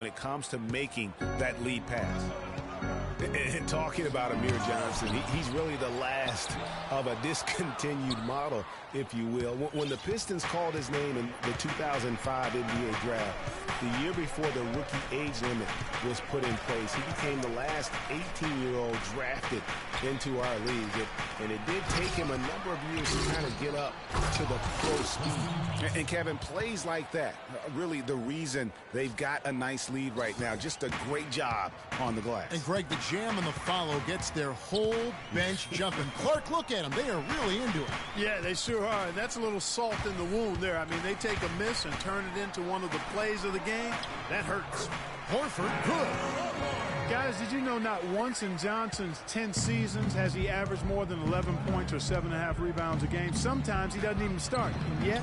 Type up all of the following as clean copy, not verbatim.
when it comes to making that lead pass. And talking about Amir Johnson, he's really the last of a discontinued model, if you will. When the Pistons called his name in the 2005 NBA draft, the year before the rookie age limit was put in place, he became the last 18-year-old drafted into our league. And it did take him a number of years to kind of get up to the pro speed. And Kevin, plays like that, really the reason they've got a nice lead right now. Just a great job on the glass. And Greg, the jam and the follow gets their whole bench jumping. Clark, look at them. They are really into it. Yeah, they sure are. And that's a little salt in the wound there. I mean, they take a miss and turn it into one of the plays of the game. That hurts. Horford, good. Guys, did you know not once in Johnson's 10 seasons has he averaged more than 11 points or 7.5 rebounds a game? Sometimes he doesn't even start. And yet,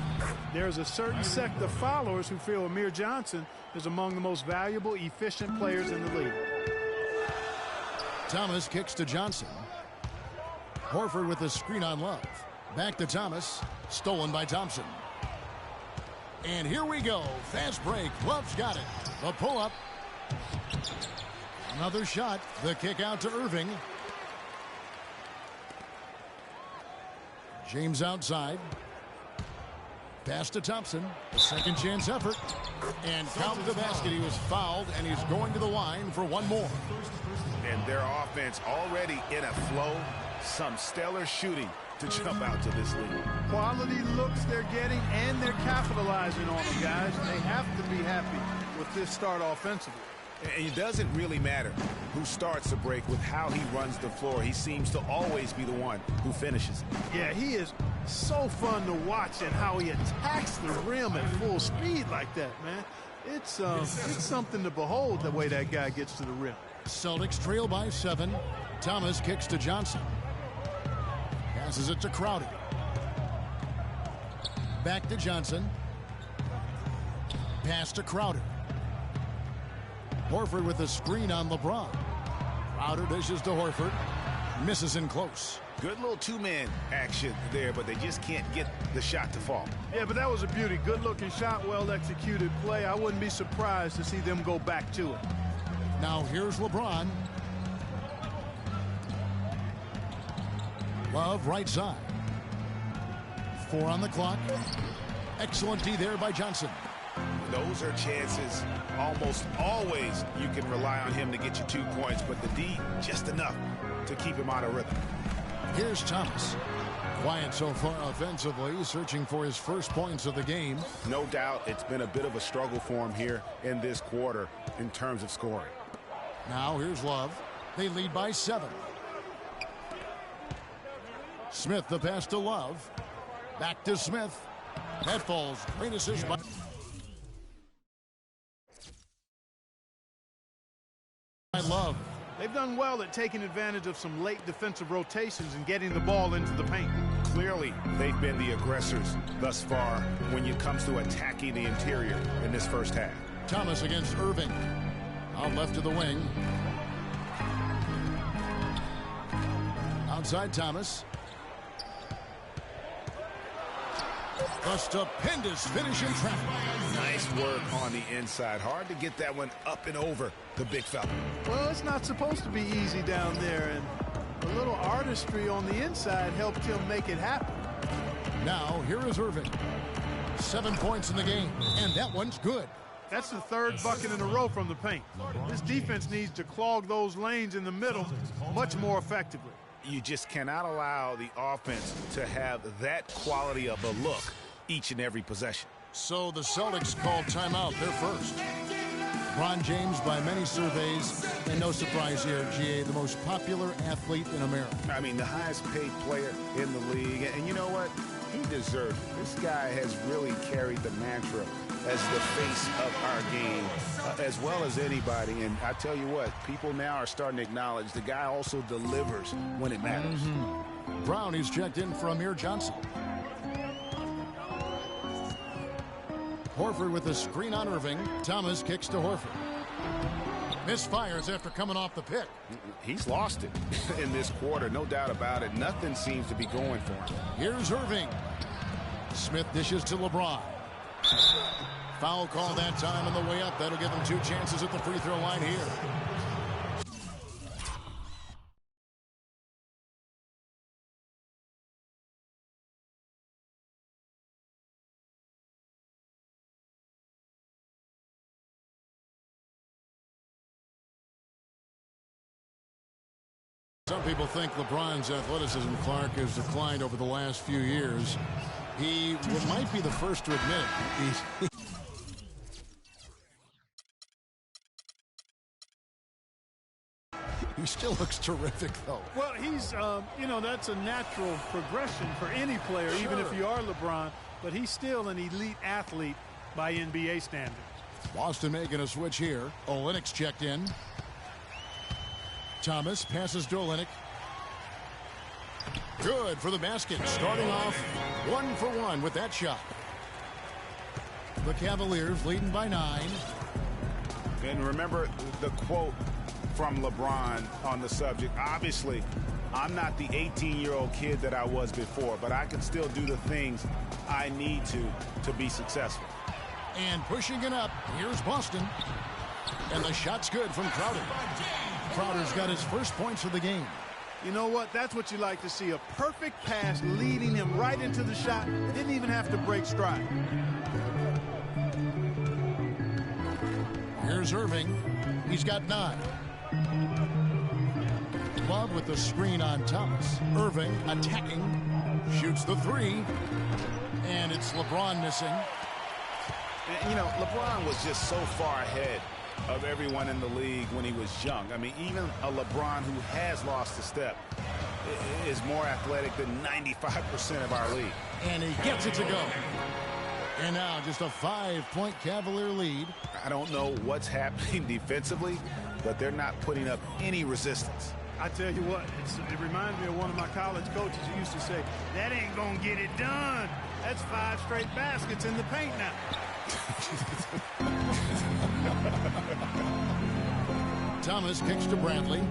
there's a certain sect of followers who feel Amir Johnson is among the most valuable, efficient players in the league. Thomas kicks to Johnson. Horford with the screen on Love. Back to Thomas. Stolen by Thompson. And here we go. Fast break. Love's got it. The pull-up. Another shot. The kick out to Irving. James outside. Pass to Thompson. A second chance effort. And count the basket. He was fouled, and he's going to the line for one more. And their offense already in a flow. Some stellar shooting to jump out to this lead. Quality looks they're getting, and they're capitalizing on them, guys. They have to be happy with this start offensively. And it doesn't really matter who starts the break with how he runs the floor. He seems to always be the one who finishes. Yeah, he is so fun to watch, and how he attacks the rim at full speed like that, man. It's something to behold, the way that guy gets to the rim. Celtics trail by 7. Thomas kicks to Johnson. Passes it to Crowder. Back to Johnson. Pass to Crowder. Horford with a screen on LeBron. Crowder dishes to Horford. Misses in close. Good little two-man action there, but they just can't get the shot to fall. Yeah, but that was a beauty. Good-looking shot, well-executed play. I wouldn't be surprised to see them go back to it. Now here's LeBron. Love right side. 4 on the clock. Excellent D there by Johnson. Those are chances almost always you can rely on him to get you 2 points, but the D just enough to keep him out of rhythm. Here's Thomas. Quiet so far offensively, searching for his first points of the game. No doubt it's been a bit of a struggle for him here in this quarter in terms of scoring. Now here's Love. They lead by 7. Smith the pass to Love. Back to Smith. That falls. Great assist by Love. They've done well at taking advantage of some late defensive rotations and getting the ball into the paint. Clearly, they've been the aggressors thus far when it comes to attacking the interior in this first half. Thomas against Irving. Out left to the wing. Outside Thomas. A stupendous finish in traffic. Nice work on the inside. Hard to get that one up and over the big fella. Well, it's not supposed to be easy down there, and a little artistry on the inside helped him make it happen. Now, here is Irving. 7 points in the game, and that one's good. That's the third bucket in a row from the paint. This defense needs to clog those lanes in the middle much more effectively. You just cannot allow the offense to have that quality of a look each and every possession. So the Celtics called timeout. They're first. LeBron James, by many surveys, and no surprise here, GA, the most popular athlete in America. I mean, the highest paid player in the league. And you know what? He deserves it. This guy has really carried the mantra as the face of our game, as well as anybody. And I tell you what, people now are starting to acknowledge the guy also delivers when it matters. Brown is checked in for Amir Johnson. Horford with the screen on Irving. Thomas kicks to Horford. Misfires after coming off the pick. He's lost it in this quarter, no doubt about it. Nothing seems to be going for him. Here's Irving. Smith dishes to LeBron. Foul call that time on the way up. That'll give them 2 chances at the free throw line here. Some people think LeBron's athleticism, Clark, has declined over the last few years. He might be the first to admit it. He still looks terrific, though. Well, he's, you know, that's a natural progression for any player, Sure. even if you are LeBron. But he's still an elite athlete by NBA standards. Boston making a switch here. Olynyk's checked in. Thomas passes to Olynyk. Good for the basket. Starting off 1 for 1 with that shot. The Cavaliers leading by 9. And remember the quote from LeBron on the subject. Obviously, I'm not the 18-year-old kid that I was before, but I can still do the things I need to be successful. And pushing it up, here's Boston. And the shot's good from Crowder. Crowder's got his first points of the game. You know what? That's what you like to see. A perfect pass leading him right into the shot. Didn't even have to break stride. Here's Irving. He's got 9. Love with the screen on Thomas. Irving attacking. Shoots the 3. And it's LeBron missing. And, you know, LeBron was just so far ahead of everyone in the league when he was young. I mean, even a LeBron who has lost a step is more athletic than 95% of our league. And he gets it to go. And now just a 5-point Cavalier lead. I don't know what's happening defensively, but they're not putting up any resistance. I tell you what, it reminds me of one of my college coaches who used to say, that ain't going to get it done. That's 5 straight baskets in the paint now. Thomas kicks to Bradley.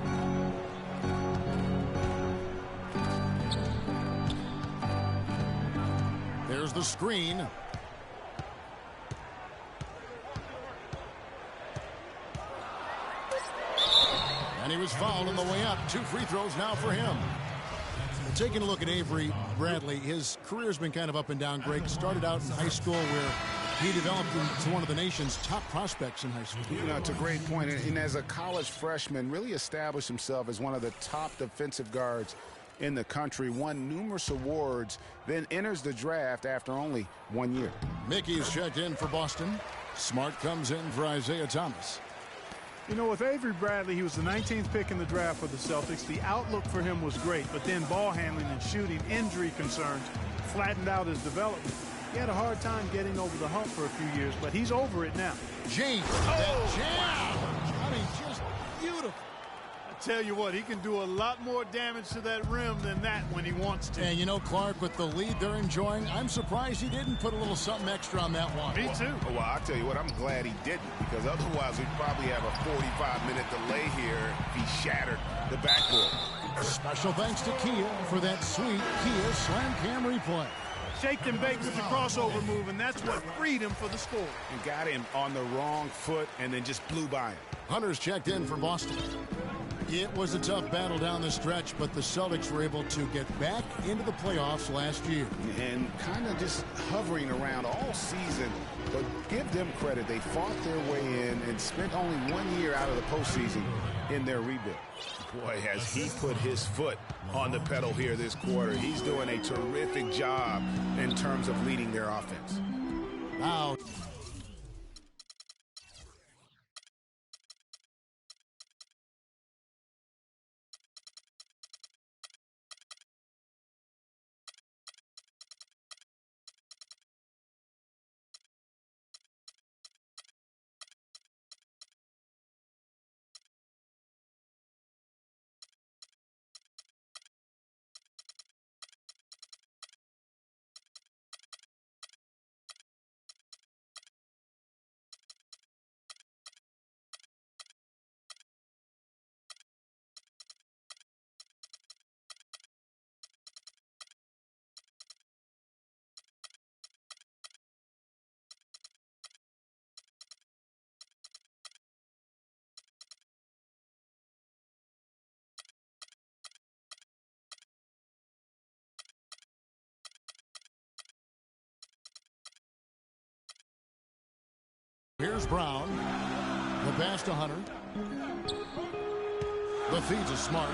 There's the screen. And he was fouled on the way up. 2 free throws now for him. Taking a look at Avery Bradley, his career's been kind of up and down. Greg started out in high school where he developed into one of the nation's top prospects in high school. You know, it's a great point. And as a college freshman, really established himself as one of the top defensive guards in the country, won numerous awards, then enters the draft after only 1 year. Mickey's checked in for Boston. Smart comes in for Isaiah Thomas. You know, with Avery Bradley, he was the 19th pick in the draft for the Celtics. The outlook for him was great, but then ball handling and shooting, injury concerns flattened out his development. He had a hard time getting over the hump for a few years, but he's over it now. James, that jam! I mean, just beautiful. I tell you what, he can do a lot more damage to that rim than that when he wants to. And you know, Clark, with the lead they're enjoying, I'm surprised he didn't put a little something extra on that one. Me too. Well, I'll tell you what, I'm glad he didn't, because otherwise we'd probably have a 45-minute delay here if he shattered the backboard. Special thanks to Kia for that sweet Kia Slam Cam replay. Shaked and baked with the crossover move, and that's what freed him for the score. And got him on the wrong foot and then just blew by him. Hunter's checked in for Boston. It was a tough battle down the stretch, but the Celtics were able to get back into the playoffs last year. And kind of just hovering around all season, but give them credit. They fought their way in and spent only 1 year out of the postseason in their rebuild. Boy, has he put his foot on the pedal here this quarter. He's doing a terrific job in terms of leading their offense. Now Here's Brown. The pass to Hunter. The feed to Smart.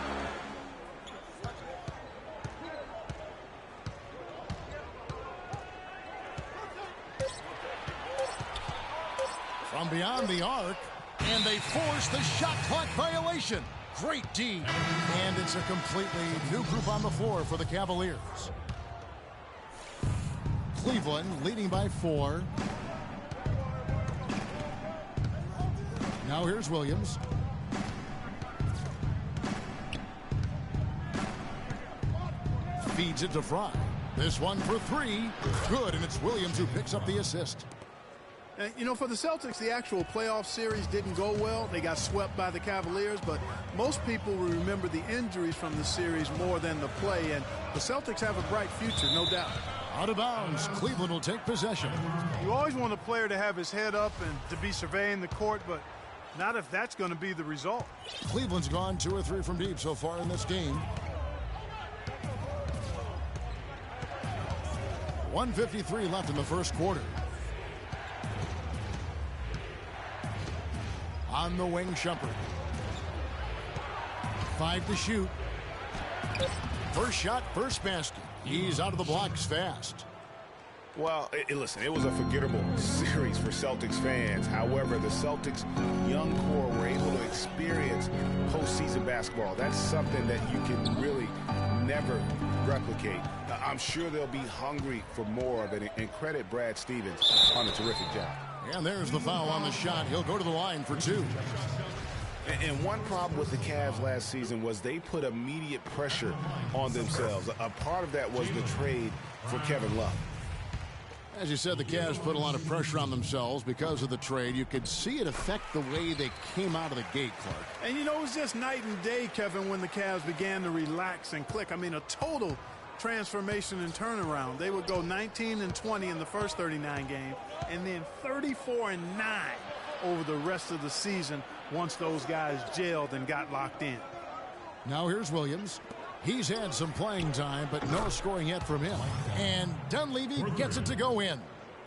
From beyond the arc, and they force the shot clock violation. Great D. And it's a completely new group on the floor for the Cavaliers. Cleveland leading by 4. Now here's Williams. Feeds it to Fry. This one for 3. Good, and it's Williams who picks up the assist. You know, for the Celtics, the actual playoff series didn't go well. They got swept by the Cavaliers, but most people will remember the injuries from the series more than the play, and the Celtics have a bright future, no doubt. Out of bounds, Cleveland will take possession. You always want a player to have his head up and to be surveying the court, but not if that's going to be the result. Cleveland's gone 2 or 3 from deep so far in this game. 1:53 left in the first quarter. On the wing, Shumpert. 5 to shoot. First shot, first basket. He's out of the blocks fast. Well, listen, it was a forgettable series for Celtics fans. However, the Celtics' young core were able to experience postseason basketball. That's something that you can really never replicate. I'm sure they'll be hungry for more of it, and credit Brad Stevens on a terrific job. And there's the foul on the shot. He'll go to the line for 2. And one problem with the Cavs last season was they put immediate pressure on themselves. A part of that was the trade for Kevin Love. As you said, the Cavs put a lot of pressure on themselves because of the trade. You could see it affect the way they came out of the gate, Clark. And, you know, it was just night and day, Kevin, when the Cavs began to relax and click. I mean, a total transformation and turnaround. They would go 19-20 in the first 39 games, and then 34-9 over the rest of the season once those guys gelled and got locked in. Now here's Williams. He's had some playing time, but no scoring yet from him. And Dunleavy gets it to go in.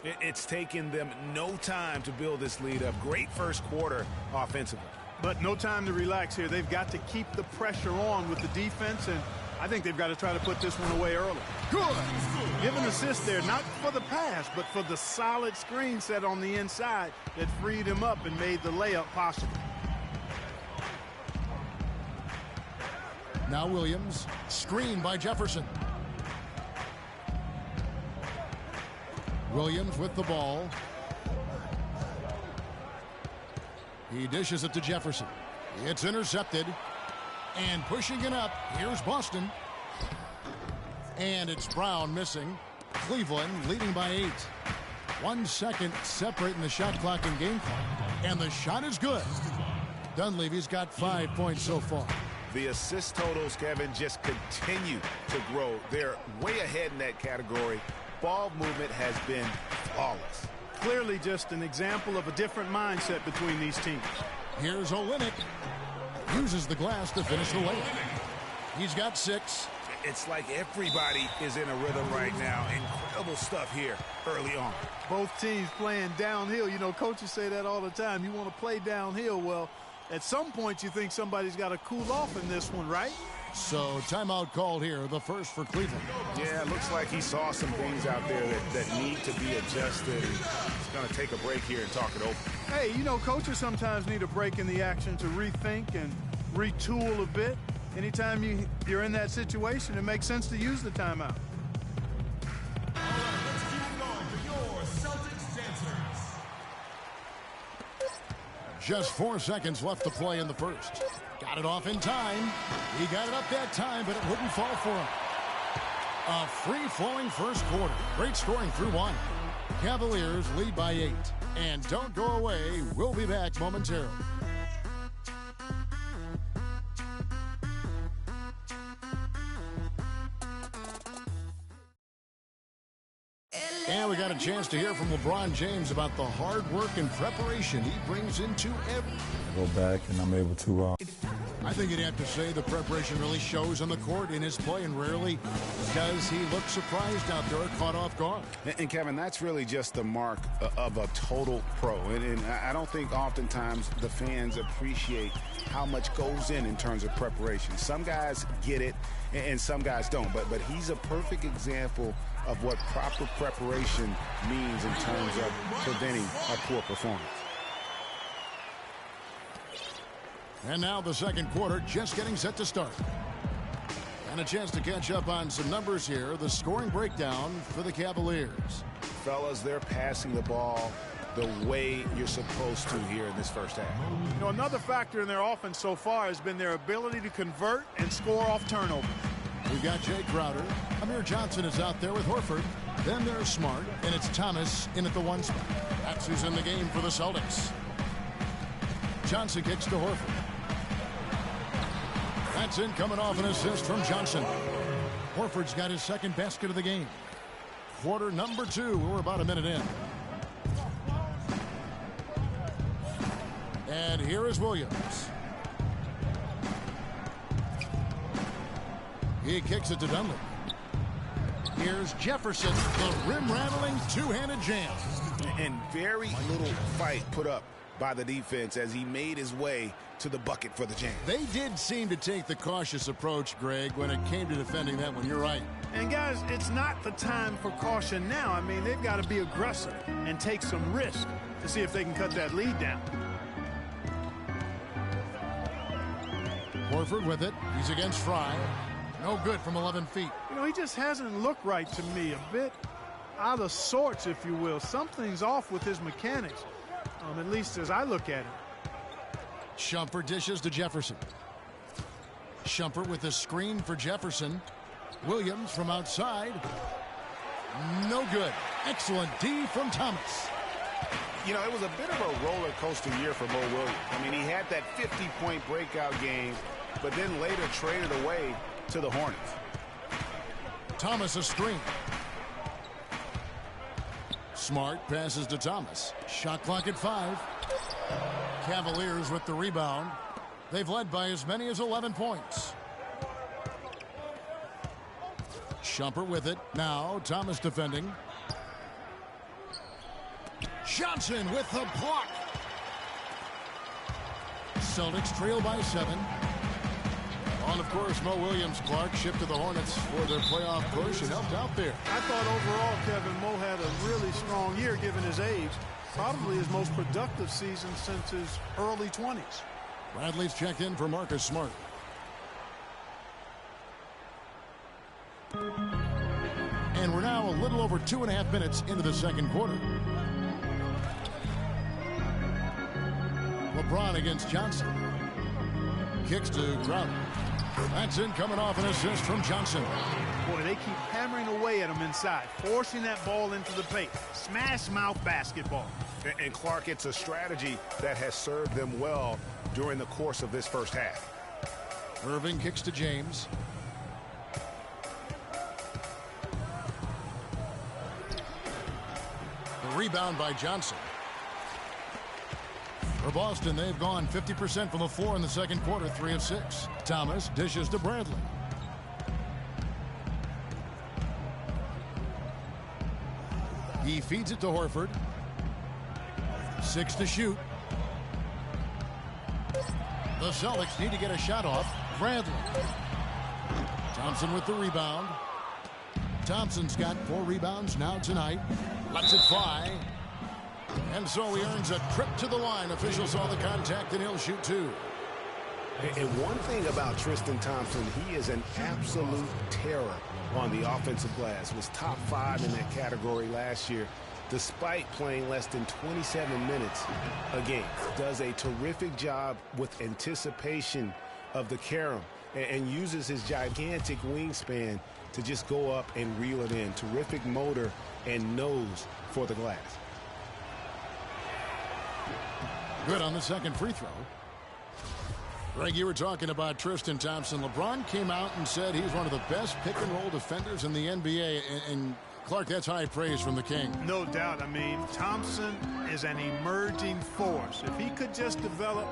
It's taken them no time to build this lead up. Great first quarter offensively. But no time to relax here. They've got to keep the pressure on with the defense, and I think they've got to try to put this one away early. Good. Give an assist there, not for the pass, but for the solid screen set on the inside that freed him up and made the layup possible. Now Williams, screened by Jefferson. Williams with the ball. He dishes it to Jefferson. It's intercepted. And pushing it up, here's Boston. And it's Brown missing. Cleveland leading by 8. 1 second separating the shot clock and game clock. And the shot is good. Dunleavy's got 5 points so far. The assist totals, Kevin, just continue to grow. They're way ahead in that category. Ball movement has been flawless. Clearly just an example of a different mindset between these teams. Here's Olynyk. Uses the glass to finish the layup. He's got 6. It's like everybody is in a rhythm right now. Incredible stuff here early on. Both teams playing downhill. You know, coaches say that all the time. You want to play downhill. Well, at some point you think somebody's got to cool off in this one, right? So timeout called here, the first for Cleveland. Yeah, it looks like he saw some things out there that need to be adjusted. He's going to take a break here and talk it over. Hey, you know, coaches sometimes need a break in the action to rethink and retool a bit. Anytime you're in that situation, it makes sense to use the timeout. Let's keep going for your Celtics answers. Just 4 seconds left to play in the first. Got it off in time. He got it up that time, but it wouldn't fall for him. A free-flowing first quarter. Great scoring through 1. Cavaliers lead by 8. And don't go away. We'll be back momentarily. And we we got a chance to hear from LeBron James about the hard work and preparation he brings into every. I go back and I'm able to. I think you'd have to say the preparation really shows on the court in his play, and rarely does he look surprised out there, caught off guard. And Kevin, that's really just the mark of a total pro. And I don't think oftentimes the fans appreciate how much goes in terms of preparation. Some guys get it, and some guys don't. But he's a perfect example of what proper preparation means in terms of preventing a poor performance. And now the second quarter just getting set to start. And a chance to catch up on some numbers here. The scoring breakdown for the Cavaliers. Fellas, they're passing the ball the way you're supposed to here in this first half. You know, another factor in their offense so far has been their ability to convert and score off turnover. We've got Jay Crowder. Amir Johnson is out there with Horford. Then there's Smart, and it's Thomas in at the 1 spot. That's who's in the game for the Celtics. Johnson kicks to Horford. That's in, coming off an assist from Johnson. Horford's got his second basket of the game. Quarter number 2. We're about a minute in. And here is Williams. He kicks it to Dunley. Here's Jefferson, the rim-rattling two-handed jam. And very little fight put up by the defense as he made his way to the bucket for the jam. They did seem to take the cautious approach, Greg, when it came to defending that one. You're right. And guys, it's not the time for caution now. I mean, they've got to be aggressive and take some risk to see if they can cut that lead down. Horford with it. He's against Fry. No good from 11 feet. You know, he just hasn't looked right to me. A bit out of sorts, if you will. Something's off with his mechanics, at least as I look at it. Shumpert dishes to Jefferson. Shumpert with a screen for Jefferson. Williams from outside. No good. Excellent D from Thomas. You know, it was a bit of a roller coaster year for Mo Williams. I mean, he had that 50-point breakout game, but then later traded away to the Hornets. Thomas a screen. Smart passes to Thomas. Shot clock at 5. Cavaliers with the rebound. They've led by as many as 11 points. Shumpert with it. Now Thomas defending. Johnson with the block. Celtics trail by 7. And of course, Mo Williams, Clark, shipped to the Hornets for their playoff push and helped out there. I thought overall, Kevin, Mo had a really strong year given his age. Probably his most productive season since his early 20s. Bradley's checked in for Marcus Smart. And we're now a little over 2.5 minutes into the second quarter. LeBron against Johnson. Kicks to Crowder. That's in, coming off an assist from Johnson. Boy, they keep hammering away at him inside, forcing that ball into the paint. Smash mouth basketball. And Clark, it's a strategy that has served them well during the course of this first half. Irving kicks to James. The rebound by Johnson. For Boston, they've gone 50% from the floor in the second quarter, 3 of 6. Thomas dishes to Bradley. He feeds it to Horford. 6 to shoot. The Celtics need to get a shot off. Bradley. Thompson with the rebound. Thompson's got 4 rebounds now tonight. Lets it fly. And so he earns a trip to the line. Officials saw the contact, and he'll shoot 2. And one thing about Tristan Thompson, he is an absolute terror on the offensive glass. Was top 5 in that category last year, despite playing less than 27 minutes a game. Does a terrific job with anticipation of the carom and uses his gigantic wingspan to just go up and reel it in. Terrific motor and nose for the glass. Good on the second free throw. Greg, you were talking about Tristan Thompson. LeBron came out and said he's one of the best pick-and-roll defenders in the NBA. And Clark, that's high praise from the King. No doubt. I mean, Thompson is an emerging force. If he could just develop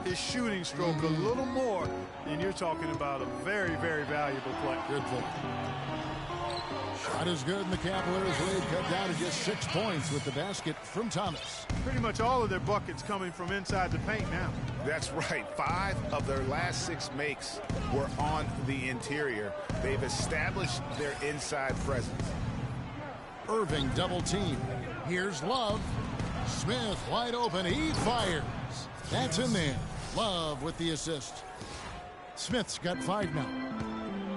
his shooting stroke a little more, then you're talking about a very, very valuable play. Good point. Shot is good, and the Cavaliers lead cut down to just 6 points with the basket from Thomas. Pretty much all of their buckets coming from inside the paint now. That's right. 5 of their last 6 makes were on the interior. They've established their inside presence. Irving double team. Here's Love. Smith wide open. He fires. That's in there. Love with the assist. Smith's got 5 now.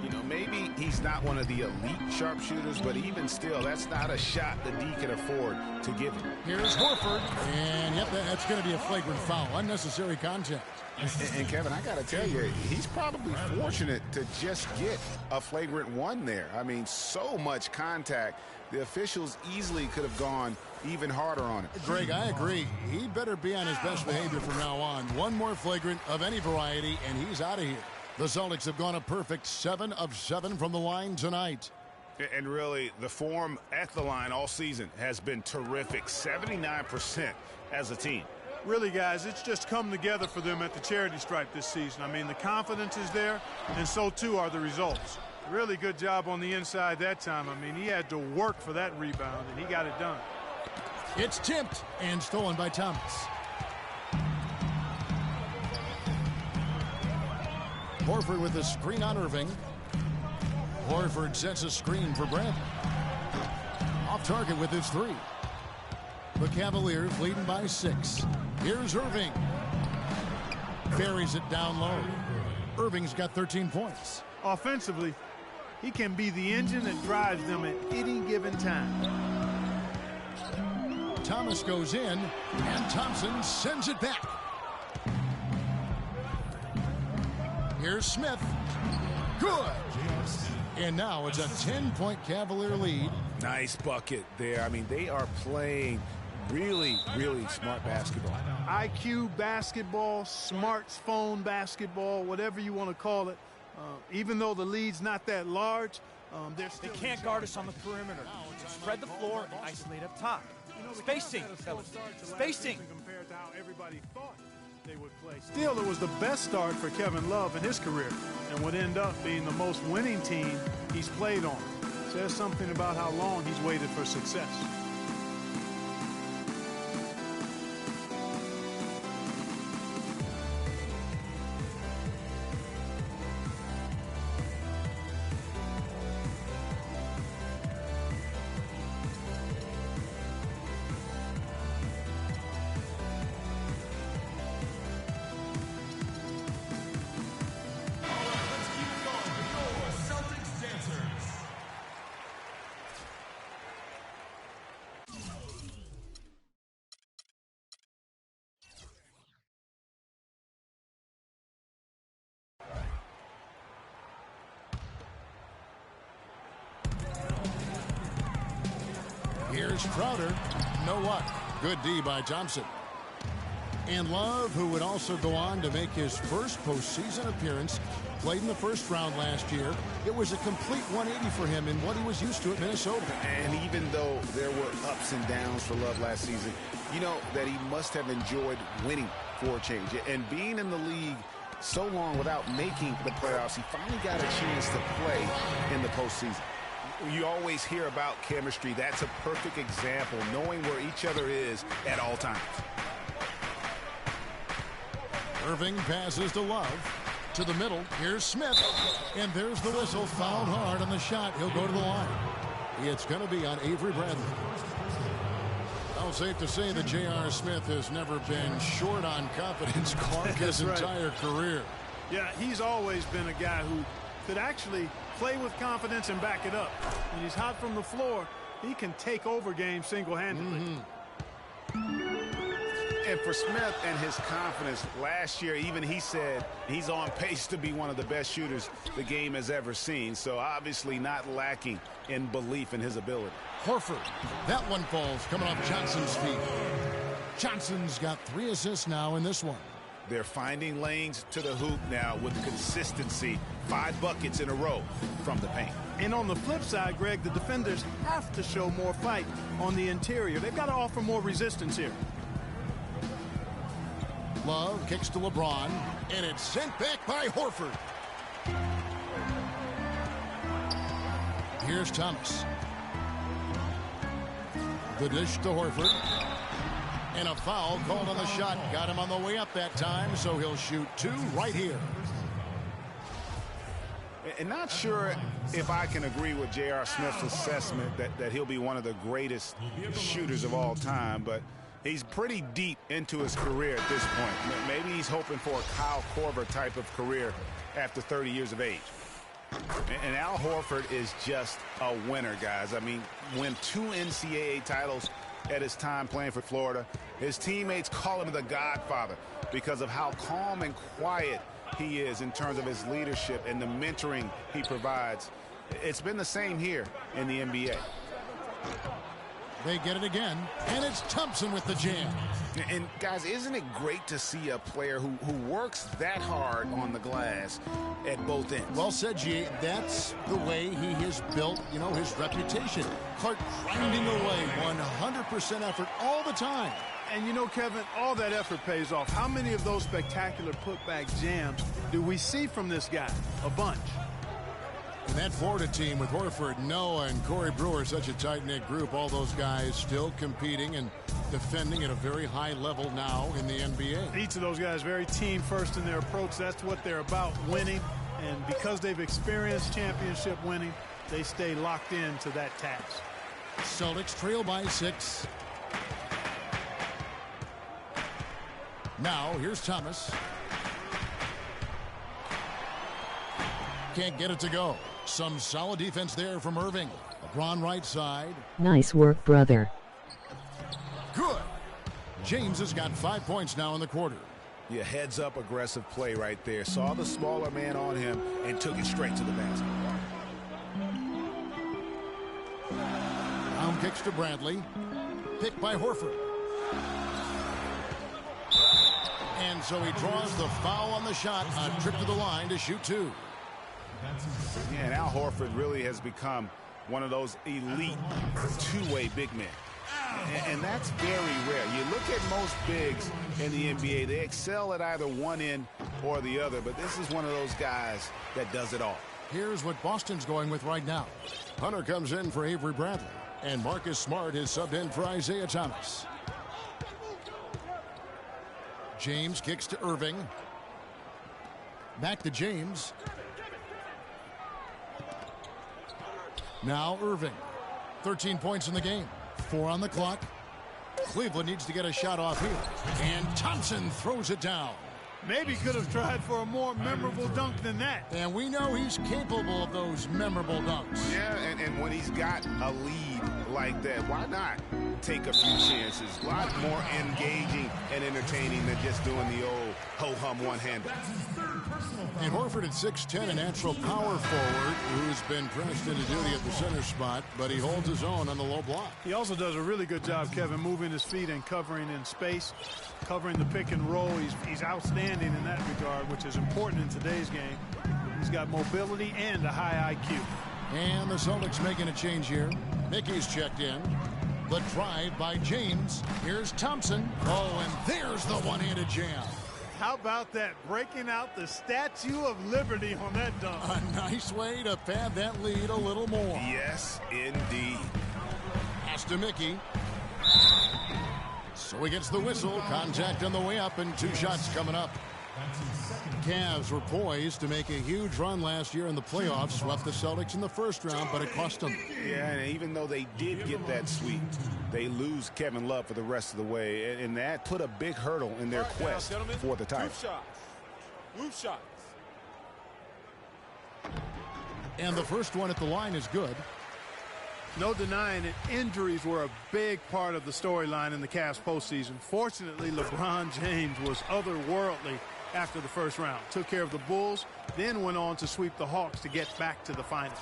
You know, maybe he's not one of the elite sharpshooters, but even still, that's not a shot the D can afford to give him. Here's Horford. And yep, that's going to be a flagrant foul. Unnecessary contact. And Kevin, I got to tell you, he's probably fortunate to just get a flagrant 1 there. I mean, so much contact. The officials easily could have gone even harder on it. Greg, I agree. He better be on his best behavior from now on. 1 more flagrant of any variety, and he's out of here. The Celtics have gone a perfect 7 of 7 from the line tonight. And really, the form at the line all season has been terrific. 79% as a team. Really, guys, it's just come together for them at the charity stripe this season. I mean, the confidence is there, and so too are the results. Really good job on the inside that time. I mean, he had to work for that rebound, and he got it done. It's tipped and stolen by Thomas. Horford with a screen on Irving. Horford sets a screen for Brent. Off target with his 3. The Cavaliers leading by 6. Here's Irving. Buries it down low. Irving's got 13 points. Offensively, he can be the engine that drives them at any given time. Thomas goes in, and Thompson sends it back. Here's Smith. Good. And now it's a 10-point Cavalier lead. Nice bucket there. I mean, they are playing really, really smart basketball. IQ basketball, smartphone basketball, whatever you want to call it. Even though the lead's not that large, they can't guard us on the perimeter. Spread the floor and isolate up top. Spacing, fellas. Spacing. Compared to how everybody thought they would play. Still, it was the best start for Kevin Love in his career and would end up being the most winning team he's played on. Says something about how long he's waited for success. Here's Crowder. No what? Good D by Thompson. And Love, who would also go on to make his first postseason appearance, played in the first round last year. It was a complete 180 for him in what he was used to at Minnesota. And even though there were ups and downs for Love last season, you know that he must have enjoyed winning for a change. And being in the league so long without making the playoffs, he finally got a chance to play in the postseason. You always hear about chemistry. That's a perfect example, knowing where each other is at all times. Irving passes to Love. To the middle. Here's Smith. And there's the whistle. Fouled hard on the shot. He'll go to the line. It's going to be on Avery Bradley. Well, safe to say that J.R. Smith has never been short on confidence, Clark, his entire career. Yeah, he's always been a guy who could actually play with confidence and back it up. When he's hot from the floor, he can take over games single-handedly. And for Smith and his confidence, last year even he said he's on pace to be one of the best shooters the game has ever seen. So obviously not lacking in belief in his ability. Horford. That one falls coming off Johnson's feet. Johnson's got 3 assists now in this one. They're finding lanes to the hoop now with consistency. 5 buckets in a row from the paint. And on the flip side, Greg, the defenders have to show more fight on the interior. They've got to offer more resistance here. Love kicks to LeBron, and it's sent back by Horford. Here's Thomas. The dish to Horford. And a foul called on the shot. Got him on the way up that time, so he'll shoot 2 right here. And not sure if I can agree with J.R. Smith's assessment that he'll be one of the greatest shooters of all time, but he's pretty deep into his career at this point. Maybe he's hoping for a Kyle Korver type of career after 30 years of age. And Al Horford is just a winner, guys. I mean, win 2 NCAA titles at his time playing for Florida. His teammates call him the Godfather because of how calm and quiet he is in terms of his leadership and the mentoring he provides. It's been the same here in the NBA. They get it again, and it's Thompson with the jam. And guys, isn't it great to see a player who works that hard on the glass at both ends? Well said, G. That's the way he has built, his reputation. Clark grinding away, 100% effort all the time. And Kevin, all that effort pays off. How many of those spectacular putback jams do we see from this guy? A bunch. And that Florida team with Horford, Noah, and Corey Brewer, such a tight-knit group. All those guys still competing and defending at a very high level now in the NBA. Each of those guys very team-first in their approach. That's what they're about, winning. And because they've experienced championship winning, they stay locked into that task. Celtics trail by 6. Now, here's Thomas. Can't get it to go. Some solid defense there from Irving. LeBron right side. Nice work, brother. Good. James has got 5 points now in the quarter. Yeah, heads up aggressive play right there. Saw the smaller man on him and took it straight to the basket. Brown kicks to Bradley. Picked by Horford. And so he draws the foul on the shot. A trip to the line to shoot 2. Yeah, and Al Horford really has become one of those elite two-way big men. And that's very rare. You look at most bigs in the NBA, they excel at either one end or the other, but this is one of those guys that does it all. Here's what Boston's going with right now. Hunter comes in for Avery Bradley, and Marcus Smart is subbed in for Isaiah Thomas. James kicks to Irving. Back to James. Now Irving. 13 points in the game. 4 on the clock. Cleveland needs to get a shot off here. And Thompson throws it down. Maybe could have tried for a more memorable dunk than that. And we know he's capable of those memorable dunks. Yeah, and when he's got a lead like that, why not take a few chances? A lot more engaging and entertaining than just doing the old ho-hum one-hander. And Horford at 6'10", a natural power forward who's been pressed into duty at the center spot, but he holds his own on the low block. He also does a really good job, Kevin, moving his feet and covering in space, covering the pick and roll. He's outstanding in that regard, which is important in today's game. He's got mobility and a high IQ. And the Celtics making a change here. Mickey's checked in. The drive by James. Here's Thompson. Oh, and there's the one-handed jam. How about that? Breaking out the Statue of Liberty on that dunk. A nice way to pad that lead a little more. Yes, indeed. Pass to Mickey. So he gets the whistle. Contact on the way up and 2 shots coming up. Cavs were poised to make a huge run last year in the playoffs. Swept the Celtics in the first round, but it cost them. Yeah, and even though they did get that sweep, they lose Kevin Love for the rest of the way, and that put a big hurdle in their quest for the title. Move shots. And the first one at the line is good. No denying it, injuries were a big part of the storyline in the Cavs postseason. Fortunately, LeBron James was otherworldly after the first round. Took care of the Bulls, then went on to sweep the Hawks to get back to the finals.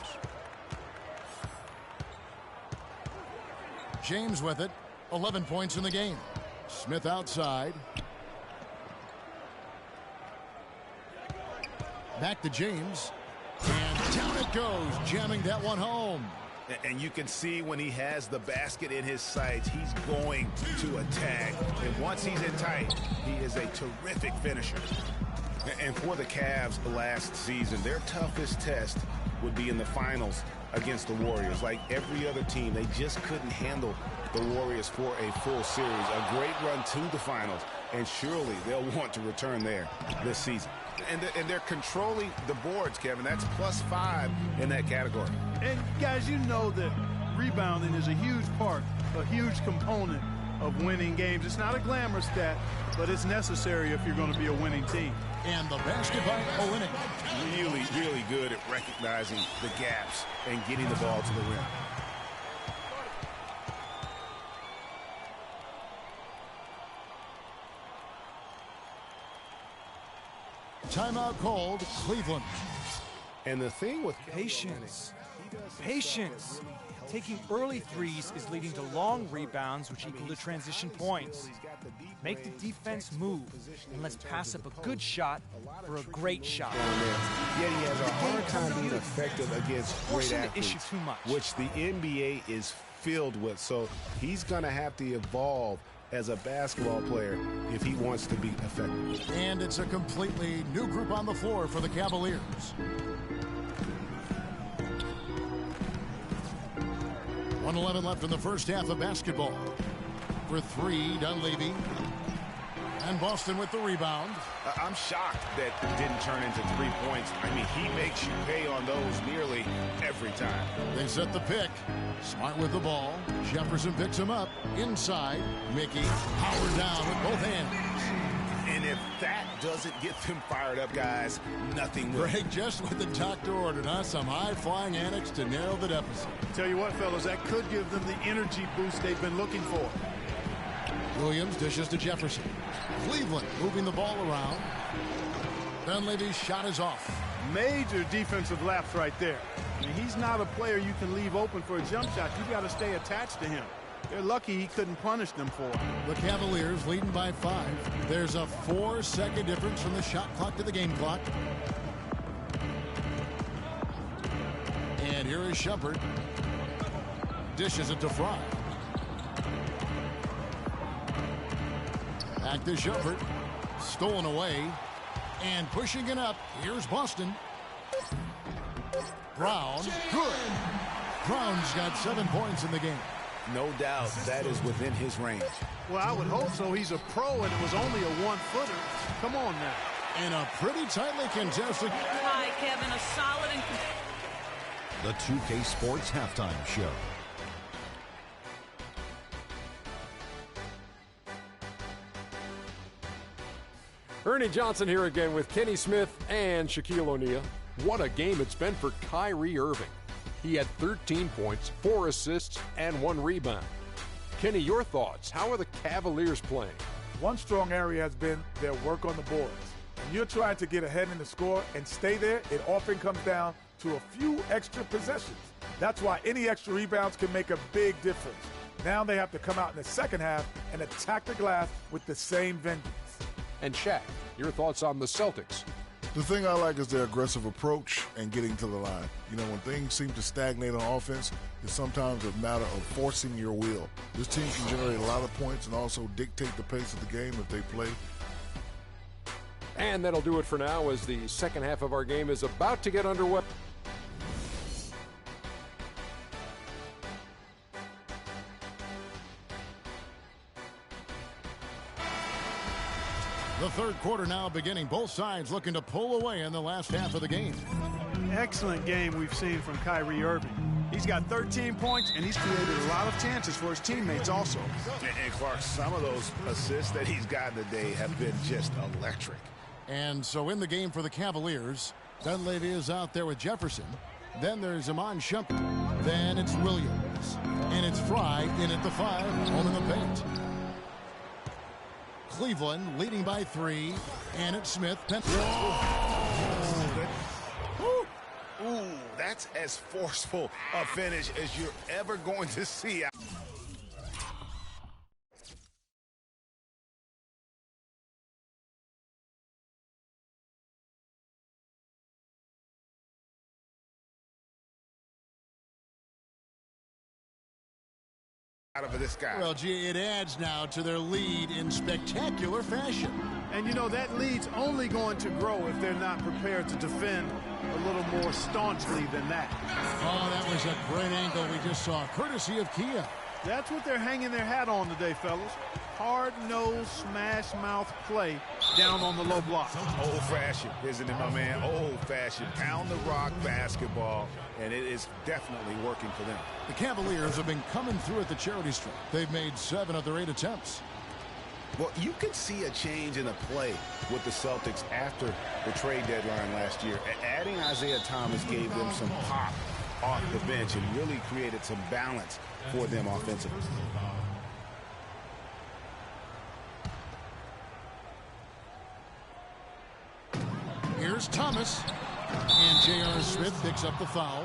James with it. 11 points in the game. Smith outside. Back to James. And down at it goes, jamming that one home. And you can see when he has the basket in his sights, he's going to attack. And once he's in tight, he is a terrific finisher. And for the Cavs last season, their toughest test would be in the finals against the Warriors. Like every other team, they just couldn't handle the Warriors for a full series. A great run to the finals, and surely they'll want to return there this season. And they're controlling the boards, Kevin. That's +5 in that category. And, guys, you know that rebounding is a huge part, a huge component of winning games. It's not a glamour stat, but it's necessary if you're going to be a winning team. And the basket by Olynyk. Really, really good at recognizing the gaps and getting the ball to the rim. Timeout called, Cleveland. And the thing with Patience. Patience. Taking early threes is leading to long rebounds, which equal to transition points. Make the defense move, and let's pass up a good shot for a great shot. Yet he has a hard time being effective against great Forcing the athletes, issue too much. which the NBA is filled with. So he's going to have to evolve as a basketball player if he wants to be effective. And it's a completely new group on the floor for the Cavaliers. .111 left in the first half of basketball. For three, Dunleavy. And Boston with the rebound. I'm shocked that it didn't turn into 3 points. I mean, he makes you pay on those nearly every time. They set the pick. Smart with the ball. Jefferson picks him up. Inside. Mickey powered down with both hands. And if that doesn't get them fired up, guys, nothing will. Greg, just what the doctor ordered, huh? Some high-flying antics to narrow the deficit. Tell you what, fellas, that could give them the energy boost they've been looking for. Williams dishes to Jefferson. Cleveland moving the ball around. Dunleavy's shot is off. Major defensive lapse right there. I mean, he's not a player you can leave open for a jump shot. You got to stay attached to him. They're lucky he couldn't punish them for it. The Cavaliers leading by 5. There's a 4-second difference from the shot clock to the game clock. And here is Shumpert. Dishes it to Fry. Back to Shumpert. Stolen away. And pushing it up. Here's Boston. Brown. Good. Brown's got 7 points in the game. No doubt that is within his range. Well, I would hope so. He's a pro, and it was only a one-footer. Come on now. And a pretty tightly contested. Hi, Kevin. A solid and... The 2K Sports Halftime Show. Ernie Johnson here again with Kenny Smith and Shaquille O'Neal. What a game it's been for Kyrie Irving. He had 13 points, 4 assists, and 1 rebound. Kenny, your thoughts? How are the Cavaliers playing? One strong area has been their work on the boards. When you're trying to get ahead in the score and stay there, it often comes down to a few extra possessions. That's why any extra rebounds can make a big difference. Now they have to come out in the second half and attack the glass with the same vengeance. And Shaq, your thoughts on the Celtics? The thing I like is their aggressive approach and getting to the line. You know, when things seem to stagnate on offense, it's sometimes a matter of forcing your will. This team can generate a lot of points and also dictate the pace of the game if they play. And that'll do it for now as the second half of our game is about to get underway. The third quarter now beginning. Both sides looking to pull away in the last half of the game. Excellent game we've seen from Kyrie Irving. He's got 13 points, and he's created a lot of chances for his teammates also. And Clark, some of those assists that he's gotten today have been just electric. And so in the game for the Cavaliers, Dunleavy is out there with Jefferson. Then there's Iman Shumpert. Then it's Williams. And it's Fry in at the 5, home in the paint. Cleveland leading by 3, and it's Smith. Ooh, that's as forceful a finish as you're ever going to see. out of this guy. Well, gee, it adds now to their lead in spectacular fashion. And, you know, that lead's only going to grow if they're not prepared to defend a little more staunchly than that. Oh, that was a great angle we just saw, courtesy of Kia. That's what they're hanging their hat on today, fellas. Hard-nosed, smash-mouth play down on the low block. Old-fashioned, isn't it, my man? Old-fashioned, pound-the-rock basketball, and it is definitely working for them. The Cavaliers have been coming through at the charity stripe. They've made 7 of their 8 attempts. Well, you could see a change in the play with the Celtics after the trade deadline last year. Adding Isaiah Thomas gave them some pop off the bench and really created some balance for them offensively. Here's Thomas. And J.R. Smith picks up the foul.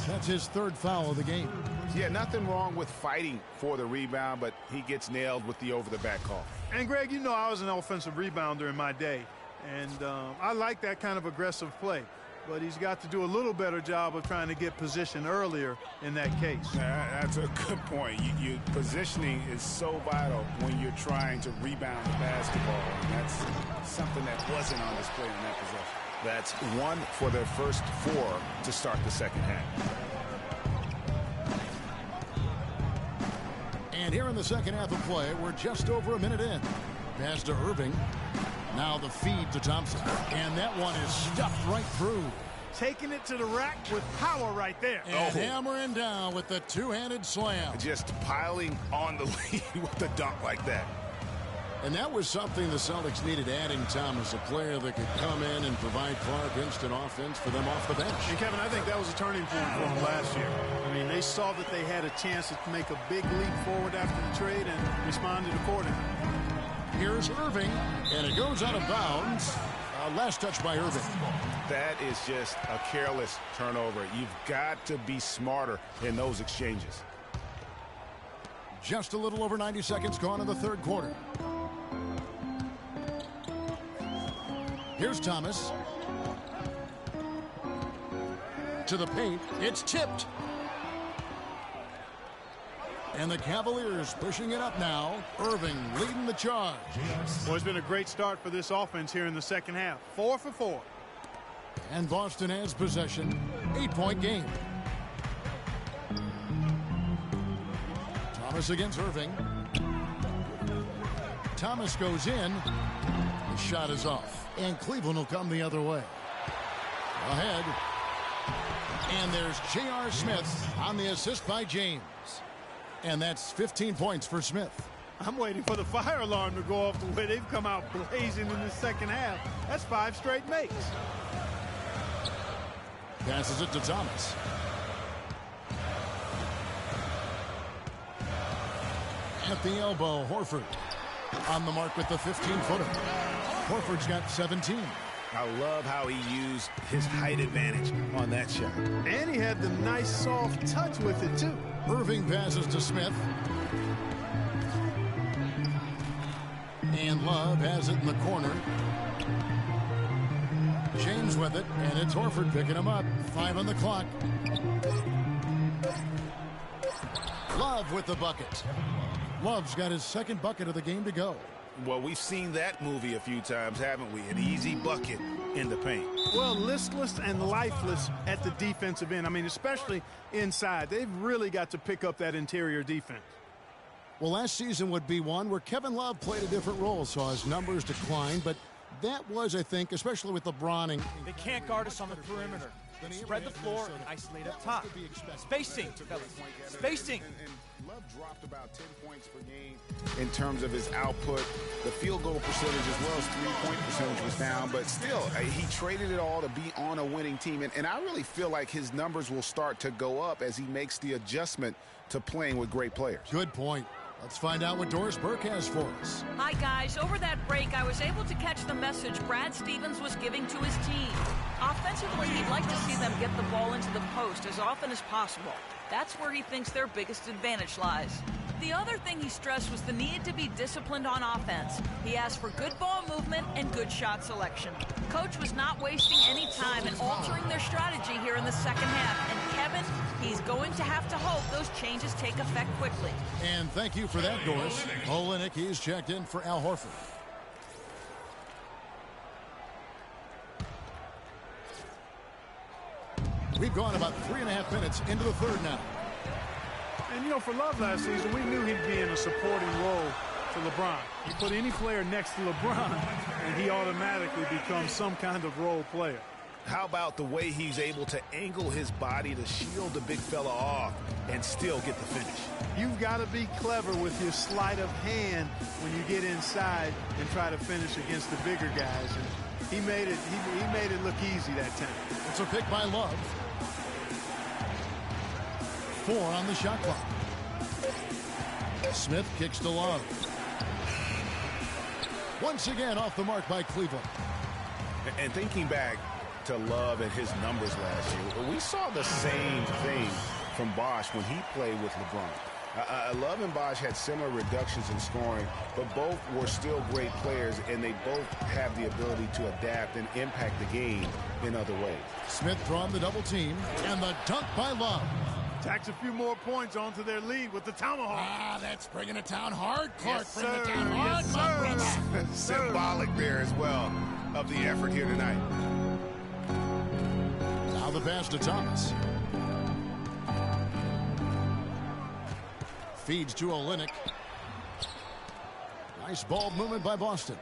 That's his 3rd foul of the game. Yeah, nothing wrong with fighting for the rebound, but he gets nailed with the over-the-back call. And, Greg, you know I was an offensive rebounder in my day. And I like that kind of aggressive play. But he's got to do a little better job of trying to get position earlier in that case. That's a good point. Positioning is so vital when you're trying to rebound the basketball. And that's something that wasn't on display in that possession. That's 1 for their first 4 to start the second half. And here in the second half of play, we're just over a minute in. Pass to Irving. Now the feed to Thompson. And that one is stuffed right through. Taking it to the rack with power right there. And hammering down with the two-handed slam. Just piling on the lead with a dunk like that. And that was something the Celtics needed, adding Thomas, a player that could come in and provide Clark instant offense for them off the bench. And, Kevin, I think that was a turning point for them last year. I mean, they saw that they had a chance to make a big leap forward after the trade and responded accordingly. Here's Irving, and it goes out of bounds. Last touch by Irving. That is just a careless turnover. You've got to be smarter in those exchanges. Just a little over 90 seconds gone in the 3rd quarter. Here's Thomas. To the paint. It's tipped. And the Cavaliers pushing it up now. Irving leading the charge. Well, it's been a great start for this offense here in the second half. 4 for 4. And Boston has possession. 8-point game. Thomas against Irving. Thomas goes in. The shot is off. And Cleveland will come the other way. Ahead. And there's J.R. Smith on the assist by James. And that's 15 points for Smith. I'm waiting for the fire alarm to go off the way they've come out blazing in the second half. That's 5 straight makes. Passes it to Thomas. At the elbow, Horford on the mark with the 15-footer. Horford's got 17. I love how he used his height advantage on that shot. And he had the nice soft touch with it, too. Irving passes to Smith. And Love has it in the corner. James with it, and it's Horford picking him up. 5 on the clock. Love with the bucket. Love's got his 2nd bucket of the game to go. Well, we've seen that movie a few times, haven't we? An easy bucket in the paint. Well, listless and lifeless at the defensive end. I mean, especially inside. They've really got to pick up that interior defense. Well, last season would be one where Kevin Love played a different role, saw his numbers decline, but that was, I think, especially with LeBron. They can't guard us on the perimeter. Spread the floor and isolate up top. Spacing, fellas. Spacing. And Love dropped about 10 points per game in terms of his output. The field goal percentage as well as 3-point percentage was down, but still, he traded it all to be on a winning team. And I really feel like his numbers will start to go up as he makes the adjustment to playing with great players. Good point. Let's find out what Doris Burke has for us. Hi, guys. Over that break, I was able to catch the message Brad Stevens was giving to his team. Offensively, he'd like to see them get the ball into the post as often as possible. That's where he thinks their biggest advantage lies. The other thing he stressed was the need to be disciplined on offense. He asked for good ball movement and good shot selection. Coach was not wasting any time in altering their strategy here in the second half. And Kevin, He's going to have to hope those changes take effect quickly. And thank you for that, Doris. Olynyk, he's checked in for Al Horford. We've gone about 3.5 minutes into the third now. And, you know, for Love last season, we knew he'd be in a supporting role to LeBron. You put any player next to LeBron, and he automatically becomes some kind of role player. How about the way he's able to angle his body to shield the big fella off and still get the finish? You've got to be clever with your sleight of hand when you get inside and try to finish against the bigger guys. And he made it look easy that time. It's a pick by Love. 4 on the shot clock. Smith kicks to Love. Once again off the mark by Cleveland. And thinking back to Love and his numbers last year, we saw the same thing from Bosh when he played with LeBron. Love and Bosh had similar reductions in scoring, but both were still great players, and they both have the ability to adapt and impact the game in other ways. Smith drawn the double team, and the dunk by Love. Tacks a few more points onto their lead with the tomahawk. Ah, that's bringing it down hard, Clark. Yes, Bring it sir. down hard, Yes, my brother. Symbolic there as well of the effort here tonight. Now the pass to Thomas. Feeds to Olynyk. Nice ball movement by Boston.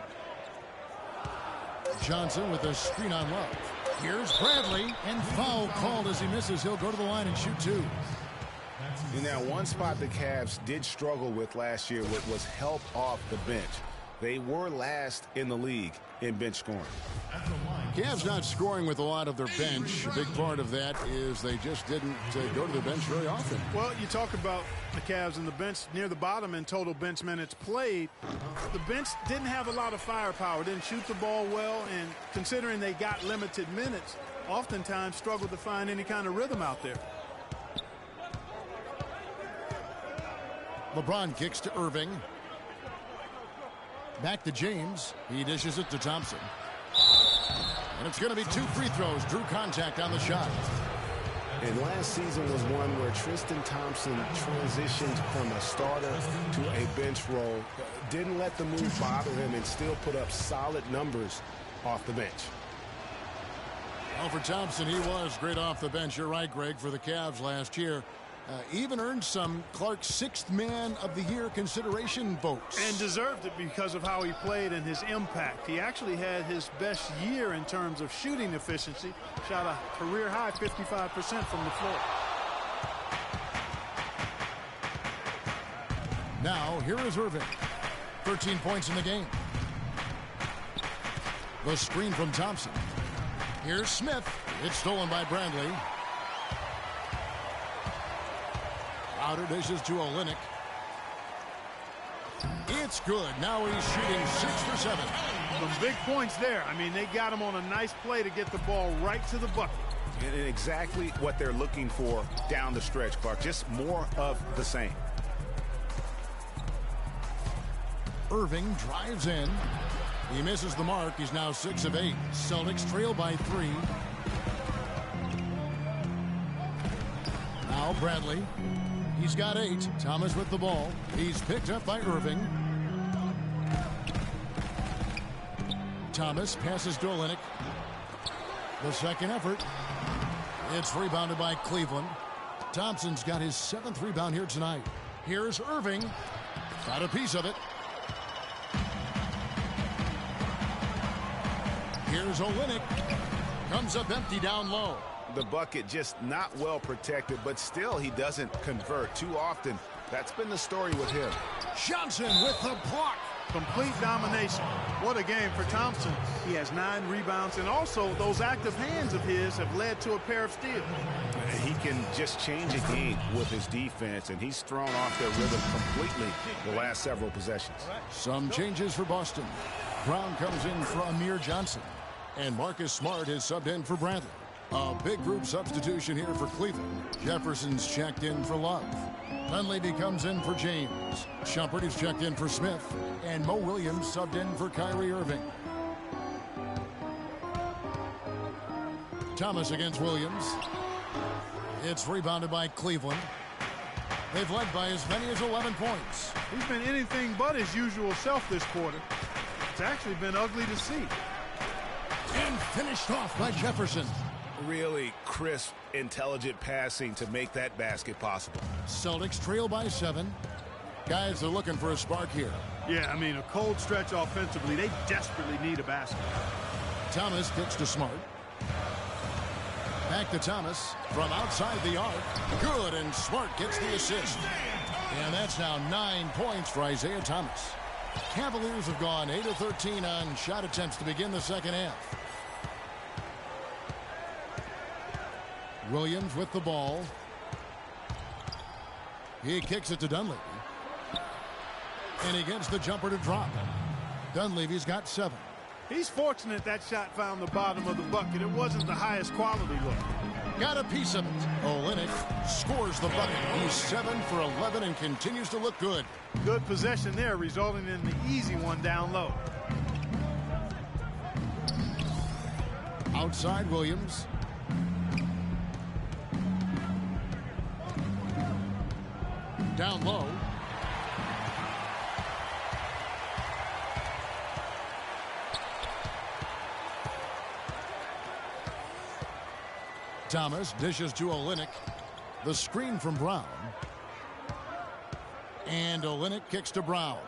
Johnson with a screen on Love. Here's Bradley, and foul called as he misses. He'll go to the line and shoot 2. In that one spot the Cavs did struggle with last year was help off the bench. They were last in the league in bench scoring. Cavs not scoring with a lot of their bench. A big part of that is they just didn't go to the bench very often. Well, you talk about the Cavs and the bench near the bottom in total bench minutes played. The bench didn't have a lot of firepower, didn't shoot the ball well, and considering they got limited minutes, oftentimes struggled to find any kind of rhythm out there. LeBron kicks to Irving. Back to James. He dishes it to Thompson. And it's going to be 2 free throws. Drew contact on the shot. And last season was one where Tristan Thompson transitioned from a starter to a bench role. Didn't let the move bother him and still put up solid numbers off the bench. Well, for Thompson, he was great off the bench. You're right, Greg, for the Cavs last year. Even earned some Clark's 6th Man of the Year consideration votes. And deserved it because of how he played and his impact. He actually had his best year in terms of shooting efficiency. Shot a career-high 55% from the floor. Now, here is Irving. 13 points in the game. The screen from Thompson. Here's Smith. It's stolen by Bradley. Outer dishes to Olynyk. It's good. Now he's shooting 6 for 7. Some big points there. I mean, they got him on a nice play to get the ball right to the bucket. And exactly what they're looking for down the stretch, Clark. Just more of the same. Irving drives in. He misses the mark. He's now 6 of 8. Celtics trail by 3. Now Bradley. He's got 8. Thomas with the ball. He's picked up by Irving. Thomas passes to Olynyk. The second effort. It's rebounded by Cleveland. Thompson's got his 7th rebound here tonight. Here's Irving. Got a piece of it. Here's Olynyk. Comes up empty down low. The bucket just not well protected, but still he doesn't convert too often. That's been the story with him. Johnson with the block. Complete domination. What a game for Thompson. He has 9 rebounds, and also those active hands of his have led to a pair of steals. He can just change a game with his defense, and he's thrown off their rhythm completely the last several possessions. Some changes for Boston. Brown comes in for Amir Johnson, and Marcus Smart is subbed in for Bradley. A big group substitution here for Cleveland. Jefferson's checked in for Love. Dunleavy comes in for James. Shumpert is checked in for Smith. And Mo Williams subbed in for Kyrie Irving. Thomas against Williams. It's rebounded by Cleveland. They've led by as many as 11 points. He's been anything but his usual self this quarter. It's actually been ugly to see. And finished off by Jefferson. Really crisp, intelligent passing to make that basket possible. Celtics trail by 7. Guys are looking for a spark here. Yeah, I mean, a cold stretch offensively. They desperately need a basket. Thomas kicks to Smart. Back to Thomas from outside the arc. Good, and Smart gets the assist. And that's now 9 points for Isaiah Thomas. Cavaliers have gone 8 of 13 on shot attempts to begin the second half. Williams with the ball. He kicks it to Dunleavy. And he gets the jumper to drop. Dunleavy's got 7. He's fortunate that shot found the bottom of the bucket. It wasn't the highest quality look. Got a piece of it. Olynyk scores the bucket. He's 7 for 11 and continues to look good. Good possession there, resulting in the easy one down low. Outside Williams. Down low. Thomas dishes to Olynyk. The screen from Brown. And Olynyk kicks to Brown.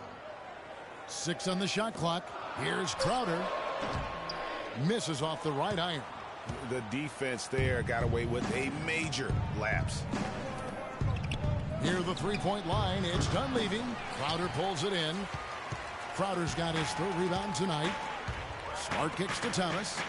6 on the shot clock. Here's Crowder. Misses off the right iron. The defense there got away with a major lapse. Near the three-point line, it's Dunleavy. Crowder pulls it in. Crowder's got his 3rd rebound tonight. Smart kicks to Thomas.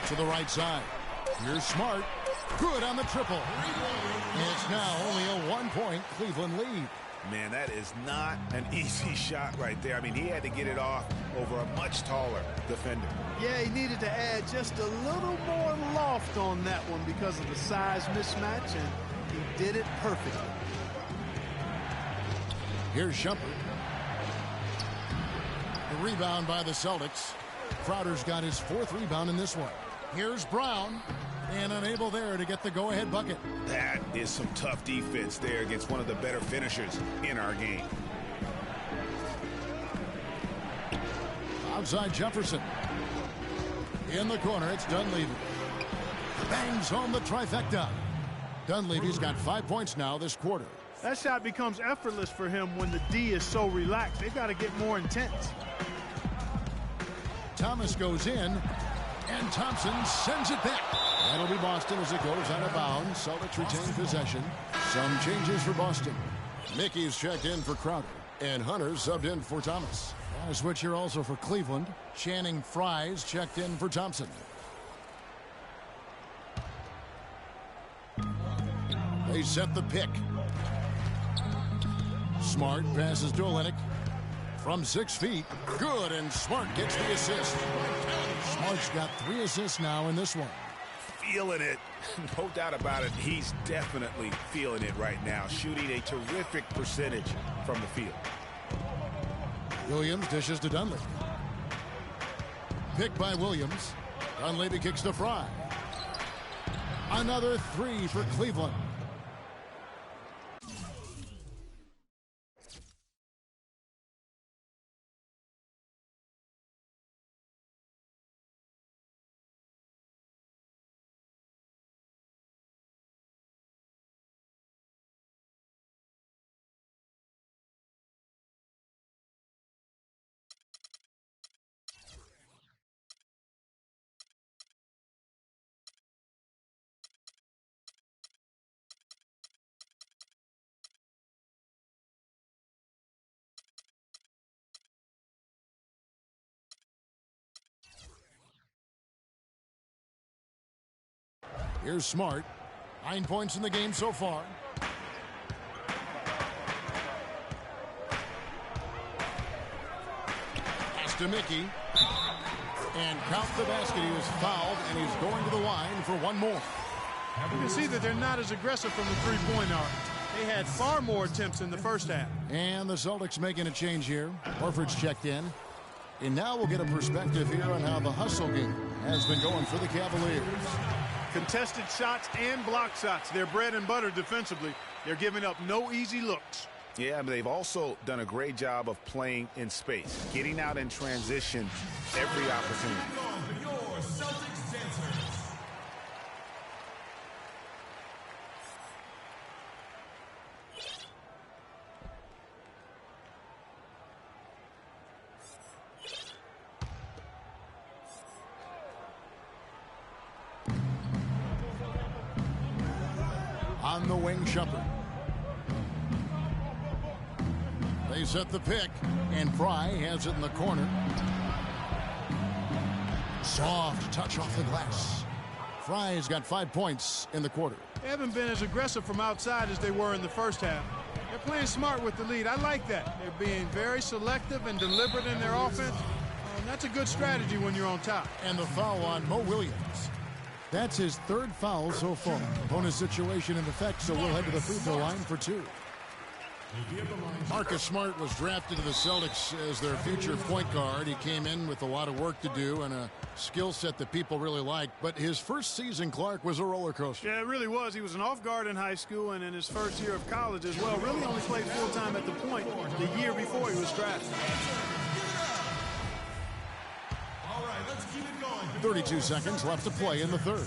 To the right side. Here's Smart. Good on the triple. It's now only a 1-point Cleveland lead. Man, that is not an easy shot right there. I mean, he had to get it off over a much taller defender. Yeah, he needed to add just a little more loft on that one because of the size mismatch, and he did it perfectly. Here's Shumpert. The rebound by the Celtics. Crowder's got his 4th rebound in this one. Here's Brown, and unable there to get the go-ahead bucket. That is some tough defense there against one of the better finishers in our game. Outside Jefferson. In the corner, it's Dunleavy. Bangs home the trifecta. Dunleavy's got 5 points now this quarter. That shot becomes effortless for him when the D is so relaxed. They've got to get more intense. Thomas goes in. And Thompson sends it back. That'll be Boston as it goes out of bounds. Celtics retain possession. Some changes for Boston. Mickey's checked in for Crowder. And Hunter's subbed in for Thomas. And a switch here also for Cleveland. Channing Frye's checked in for Thompson. They set the pick. Smart passes to Olynyk. From 6 feet. Good, and Smart gets the assist. Smart's got 3 assists now in this one. Feeling it. No doubt about it. He's definitely feeling it right now. Shooting a terrific percentage from the field. Williams dishes to Dunleavy. Picked by Williams. Dunleavy kicks to Frye. Another 3 for Cleveland. Here's Smart. 9 points in the game so far. Pass to Mickey. And count the basket. He was fouled, and he's going to the line for one more. You can see that they're not as aggressive from the three-point arc. They had far more attempts in the first half. And the Celtics making a change here. Horford's checked in. And now we'll get a perspective here on how the hustle game has been going for the Cavaliers. Contested shots and block shots. They're bread and butter defensively. They're giving up no easy looks. Yeah, but they've also done a great job of playing in space, getting out in transition every opportunity. Your Celtics dancers. On the wing, Shumpert. They set the pick, and Fry has it in the corner. Soft touch off the glass. Fry's got 5 points in the quarter. They haven't been as aggressive from outside as they were in the first half. They're playing smart with the lead. I like that. They're being very selective and deliberate in their offense. And that's a good strategy when you're on top. And the foul on Mo Williams. That's his third foul so far. Bonus situation in effect, so we'll head to the free throw line for 2. Marcus Smart was drafted to the Celtics as their future point guard. He came in with a lot of work to do and a skill set that people really liked. But his first season, Clark, was a roller coaster. Yeah, it really was. He was an off guard in high school and in his first year of college as well. Really only played full-time at the point the year before he was drafted. All right, let's keep it going. 32 seconds left to play in the third.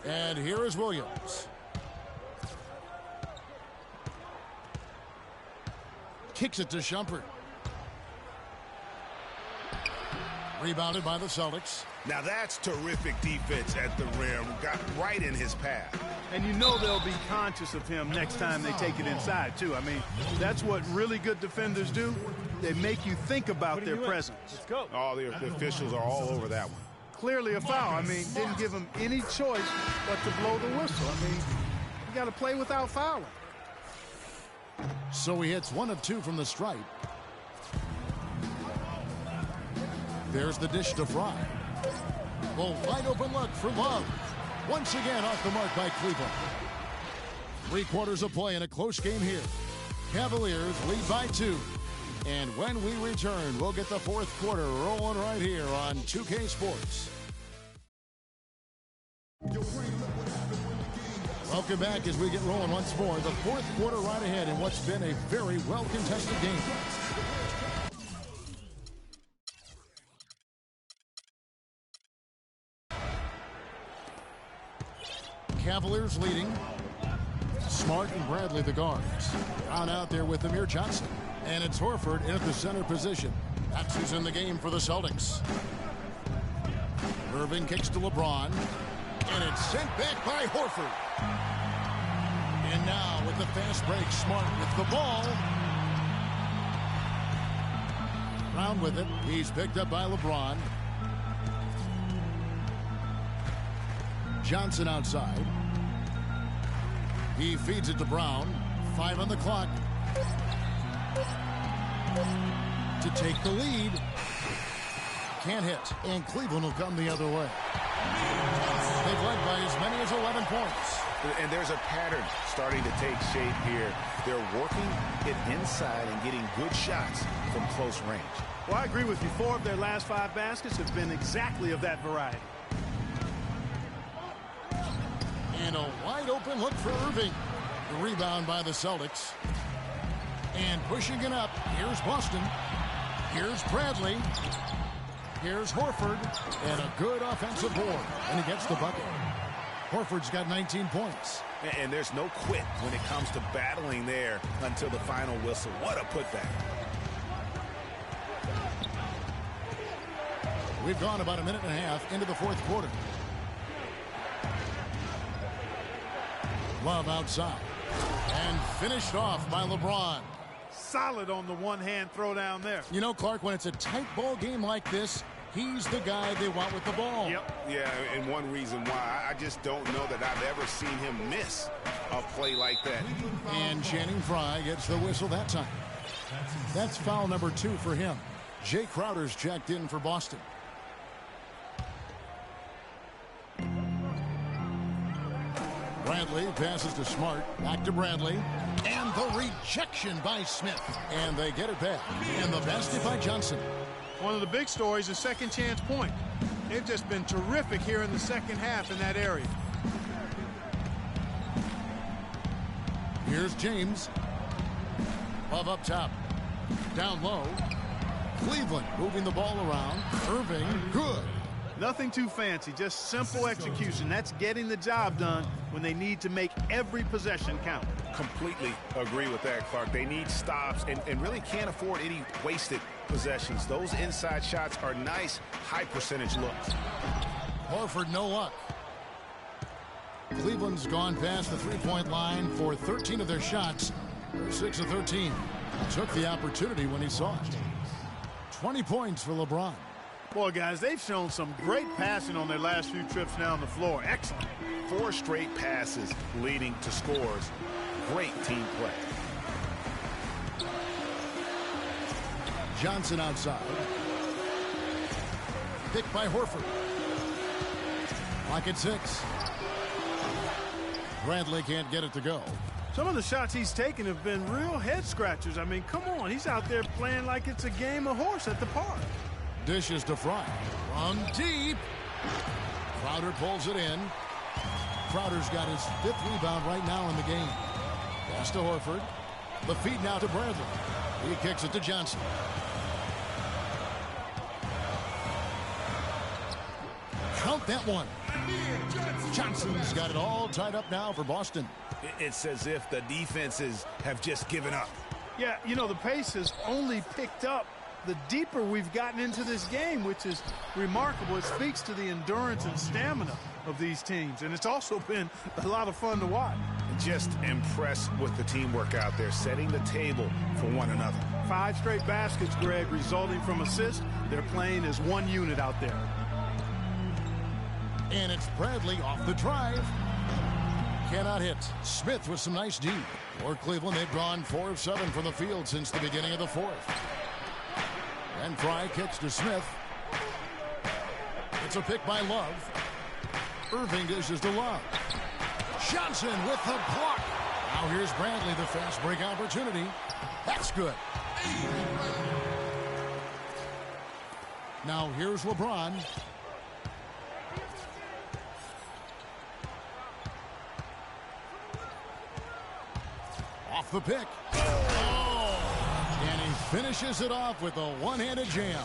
And here is Williams. Kicks it to Shumpert. Rebounded by the Celtics. Now that's terrific defense at the rim. Got right in his path. And you know they'll be conscious of him next time they take it inside, too. I mean, that's what really good defenders do. They make you think about their presence. Let's go. Oh, the officials are all over that one. Clearly a foul. I mean, didn't give him any choice but to blow the whistle. I mean, you got to play without fouling. So he hits 1 of 2 from the stripe. There's the dish to Fry. Well, wide open look for Love. Once again off the mark by Cleveland. 3 quarters of play in a close game here. Cavaliers lead by 2. And when we return, we'll get the fourth quarter rolling right here on 2K Sports. Welcome back as we get rolling once more. The fourth quarter right ahead in what's been a very well-contested game. Cavaliers leading. Smart and Bradley the guards. On out there with Amir Johnson. And it's Horford in at the center position. That's who's in the game for the Celtics. Irving kicks to LeBron. And it's sent back by Horford. And now with the fast break, Smart with the ball. Brown with it. He's picked up by LeBron. Johnson outside. He feeds it to Brown. 5 on the clock. To take the lead. Can't hit. And Cleveland will come the other way. They've led by as many as 11 points. And there's a pattern starting to take shape here. They're working it inside and getting good shots from close range. Well, I agree with you. 4 of their last 5 baskets have been exactly of that variety. And a wide open look for Irving. The rebound by the Celtics. And pushing it up. Here's Boston. Here's Bradley. Here's Horford. And a good offensive board. And he gets the bucket. Horford's got 19 points. And there's no quit when it comes to battling there until the final whistle. What a putback. We've gone about a minute and a half into the fourth quarter. Love outside. And finished off by LeBron. Solid on the one-hand throw down there. You know, Clark, when it's a tight ball game like this, he's the guy they want with the ball. Yep. Yeah, and one reason why, I just don't know that I've ever seen him miss a play like that. And Channing Frye gets the whistle that time. That's foul number 2 for him. Jay Crowder's checked in for Boston. Bradley passes to Smart. Back to Bradley. And the rejection by Smith. And they get it back. And the basket by Johnson. One of the big stories is second chance point. They've just been terrific here in the second half in that area. Here's James. Love up top. Down low. Cleveland moving the ball around. Irving, good. Nothing too fancy, just simple execution. That's getting the job done when they need to make every possession count. Completely agree with that, Clark. They need stops and really can't afford any wasted possessions. Those inside shots are nice, high percentage looks. Horford, no luck. Cleveland's gone past the three-point line for 13 of their shots. They're 6 of 13. Took the opportunity when he saw it. 20 points for LeBron. Boy, guys, they've shown some great passing on their last few trips down the floor. Excellent. 4 straight passes leading to scores. Great team play. Johnson outside. Picked by Horford. Clock at 6. Bradley can't get it to go. Some of the shots he's taken have been real head scratchers. I mean, come on. He's out there playing like it's a game of horse at the park. Dishes to Fry. From deep. Crowder pulls it in. Crowder's got his 5th rebound right now in the game. Pass to Horford. The feed now to Bradley. He kicks it to Johnson. Count that one. Johnson's got it all tied up now for Boston. It's as if the defenses have just given up. Yeah, you know, the pace has only picked up the deeper we've gotten into this game, which is remarkable. It speaks to the endurance and stamina of these teams, and it's also been a lot of fun to watch. Just impressed with the teamwork out there, setting the table for one another. 5 straight baskets, Greg, resulting from assists. They're playing as one unit out there. And it's Bradley off the drive. Cannot hit. Smith with some nice D. For Cleveland, they've gone 4 of 7 from the field since the beginning of the 4th. And Fry kicks to Smith. It's a pick by Love. Irving dishes to Love. Johnson with the block. Now here's Bradley, the fast break opportunity. That's good. Now here's LeBron. Off the pick. And he finishes it off with a one-handed jam.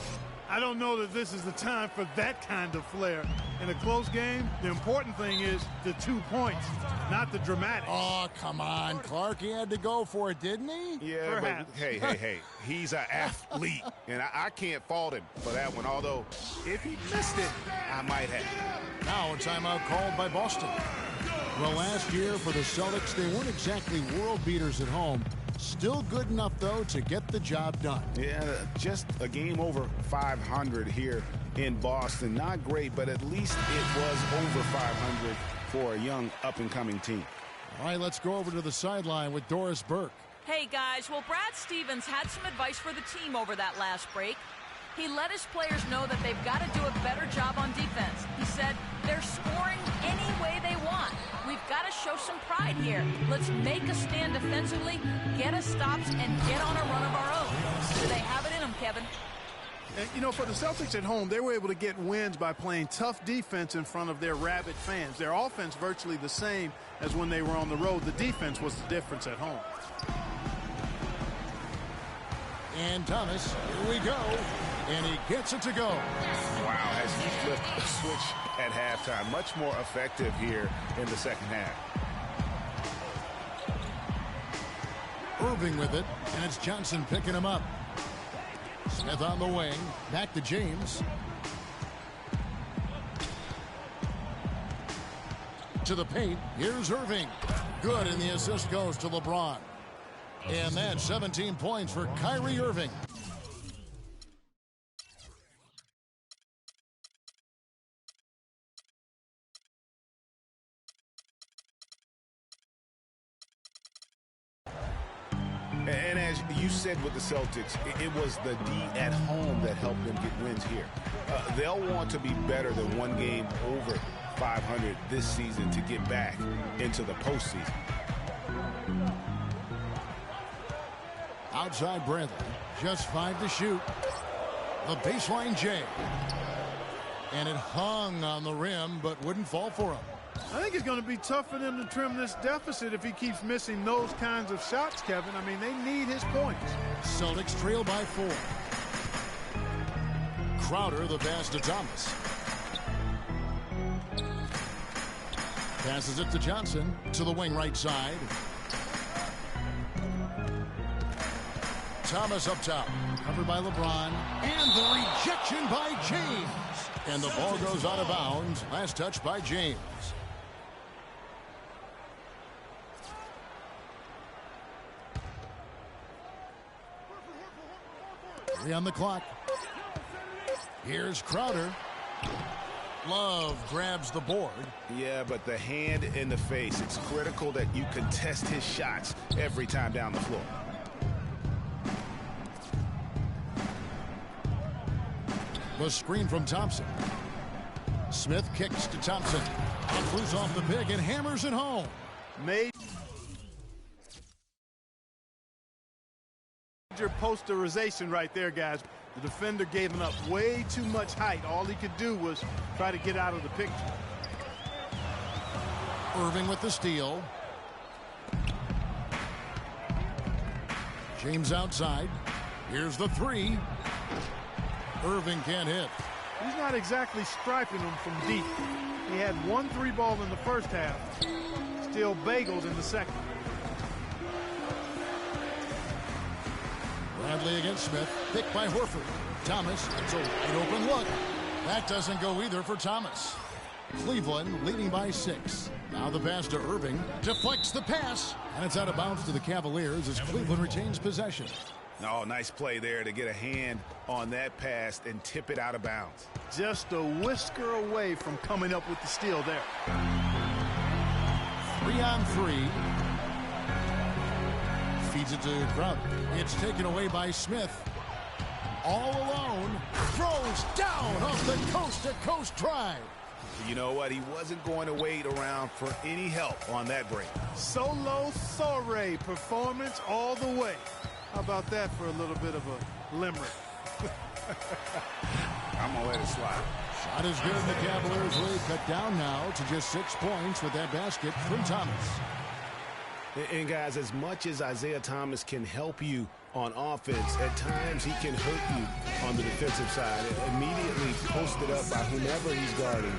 I don't know that this is the time for that kind of flair. In a close game, the important thing is the 2 points, not the dramatic. Oh, come on, Clark. He had to go for it, didn't he? Yeah, perhaps. But hey. He's an athlete, and I can't fault him for that one, although if he missed it, I might have. Now a timeout called by Boston. Well, last year for the Celtics, they weren't exactly world beaters at home. Still good enough, though, to get the job done. Yeah, just a game over 500 here in Boston. Not great, but at least it was over 500 for a young up-and-coming team. All right, let's go over to the sideline with Doris Burke. Hey, guys. Well, Brad Stevens had some advice for the team over that last break. He let his players know that they've got to do a better job on defense. He said, they're scoring any way they want. We've got to show some pride here. Let's make a stand defensively, get us stops, and get on a run of our own. Do they have it in them, Kevin? And, you know, for the Celtics at home, they were able to get wins by playing tough defense in front of their rabid fans. Their offense virtually the same as when they were on the road. The defense was the difference at home. And Thomas, here we go. And he gets it to go. Wow, has he flipped the switch at halftime. Much more effective here in the second half. Irving with it, and it's Johnson picking him up. Smith on the wing. Back to James. To the paint. Here's Irving. Good, and the assist goes to LeBron. And that's 17 points for Kyrie Irving. And as you said with the Celtics, it was the D at home that helped them get wins here. They'll want to be better than one game over .500 this season to get back into the postseason. Outside Bradley, just 5 to shoot. The baseline J. And it hung on the rim, but wouldn't fall for him. I think it's going to be tough for them to trim this deficit if he keeps missing those kinds of shots, Kevin. I mean, they need his points. Celtics trail by 4. Crowder, the pass to Thomas. Passes it to Johnson to the wing right side. Thomas up top, covered by LeBron, and the rejection by James. And the ball goes out of bounds. Last touch by James. 3 on the clock. Here's Crowder. Love grabs the board. Yeah, but the hand in the face. It's critical that you contest his shots every time down the floor. The screen from Thompson. Smith kicks to Thompson. Loose off the pick and hammers it home. Major posterization right there, guys. The defender gave him up way too much height. All he could do was try to get out of the picture. Irving with the steal. James outside. Here's the 3. Irving can't hit. He's not exactly striping them from deep. He had 1 3-ball in the first half. Still bageled in the second. Bradley against Smith. Picked by Horford. Thomas. It's a wide open look. That doesn't go either for Thomas. Cleveland leading by 6. Now the pass to Irving. Deflects the pass. And it's out of bounds to the Cavaliers as Cleveland retains possession. Oh, nice play there to get a hand on that pass and tip it out of bounds. Just a whisker away from coming up with the steal there. 3 on 3. Feeds it to Crowder. It's taken away by Smith. All alone. Throws down off the coast-to-coast drive. You know what? He wasn't going to wait around for any help on that break. Solo Soiree performance all the way. How about that for a little bit of a limerick? I'm going to let it slide. Shot is good. The Cavaliers lead cut down now to just 6 points with that basket from Thomas. And guys, as much as Isaiah Thomas can help you on offense, at times he can hurt you on the defensive side. Immediately posted up by whomever he's guarding,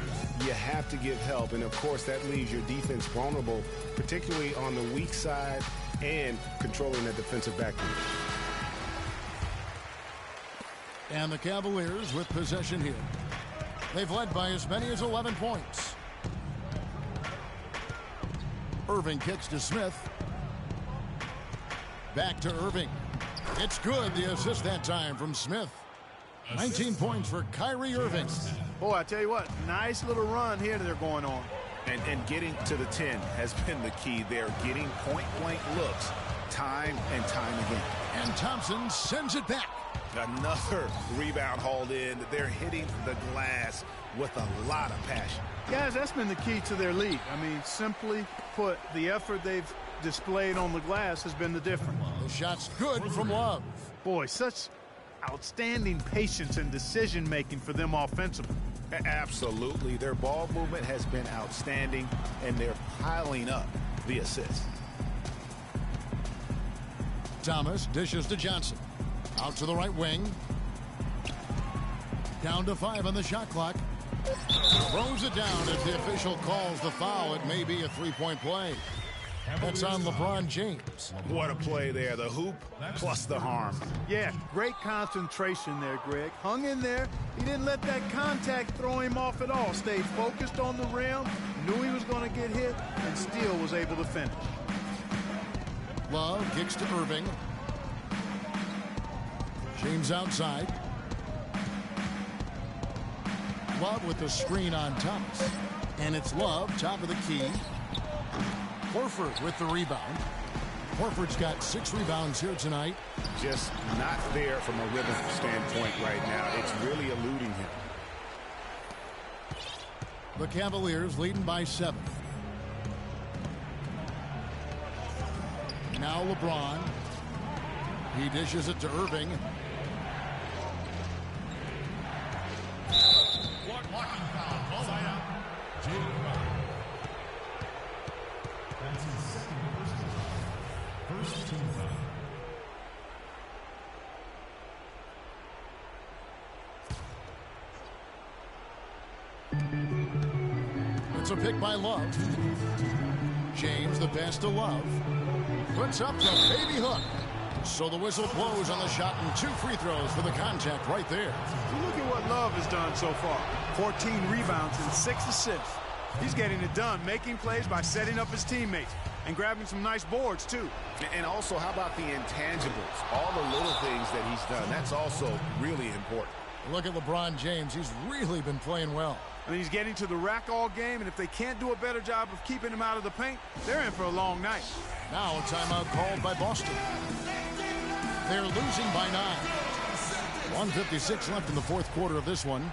you have to give help. And, of course, that leaves your defense vulnerable, particularly on the weak side and controlling the defensive backcourt. And the Cavaliers with possession here. They've led by as many as 11 points. Irving kicks to Smith. Back to Irving. It's good. The assist that time from Smith. 19 points for Kyrie Irving. Boy, I tell you what, nice little run here they're going on. And getting to the 10 has been the key. They're getting point-blank looks time and time again. And Thompson sends it back. Another rebound hauled in. They're hitting the glass with a lot of passion. Guys, that's been the key to their lead. I mean, simply put, the effort they've displayed on the glass has been the difference. The shot's good from Love. Boy, such outstanding patience and decision-making for them offensively. Absolutely. Their ball movement has been outstanding, and they're piling up the assists. Thomas dishes to Johnson. Out to the right wing. Down to 5 on the shot clock. Throws it down as the official calls the foul. It may be a 3-point play. That's on LeBron James. What a play there. The hoop plus the harm. Yeah, great concentration there, Greg. Hung in there. He didn't let that contact throw him off at all. Stayed focused on the rim. Knew he was going to get hit and still was able to finish. Love kicks to Irving. James outside. Love with the screen on Thomas. And it's Love, top of the key. Horford with the rebound. Horford's got 6 rebounds here tonight. Just not there from a rhythm standpoint right now. It's really eluding him. The Cavaliers leading by 7. Now LeBron. He dishes it to Irving. Blocking foul. Ball out. Jalen Brown. That's his second personal foul. First team foul. It's a pick by Love. James, the pass to Love. Puts up the baby hook. So the whistle blows on the shot and 2 free throws for the contact right there. Look at what Love has done so far. 14 rebounds and 6 assists. He's getting it done, making plays by setting up his teammates and grabbing some nice boards, too. And also, how about the intangibles? All the little things that he's done. That's also really important. Look at LeBron James. He's really been playing well. I mean, he's getting to the rack all game, and if they can't do a better job of keeping him out of the paint, they're in for a long night. Now a timeout called by Boston. They're losing by 9. 1:56 left in the fourth quarter of this one.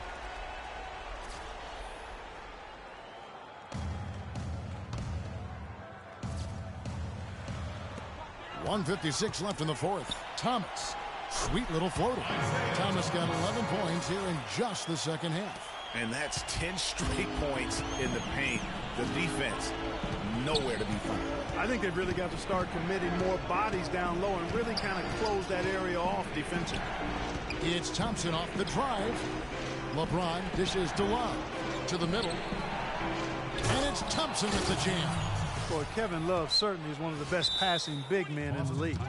.156 left in the fourth. Thomas. Sweet little floater. Thomas got 11 points here in just the second half. And that's 10 straight points in the paint. The defense, nowhere to be found. I think they've really got to start committing more bodies down low and really kind of close that area off defensively. It's Thompson off the drive. LeBron dishes to Love. To the middle. And it's Thompson with the jam. Boy, Kevin Love certainly is one of the best passing big men in the league.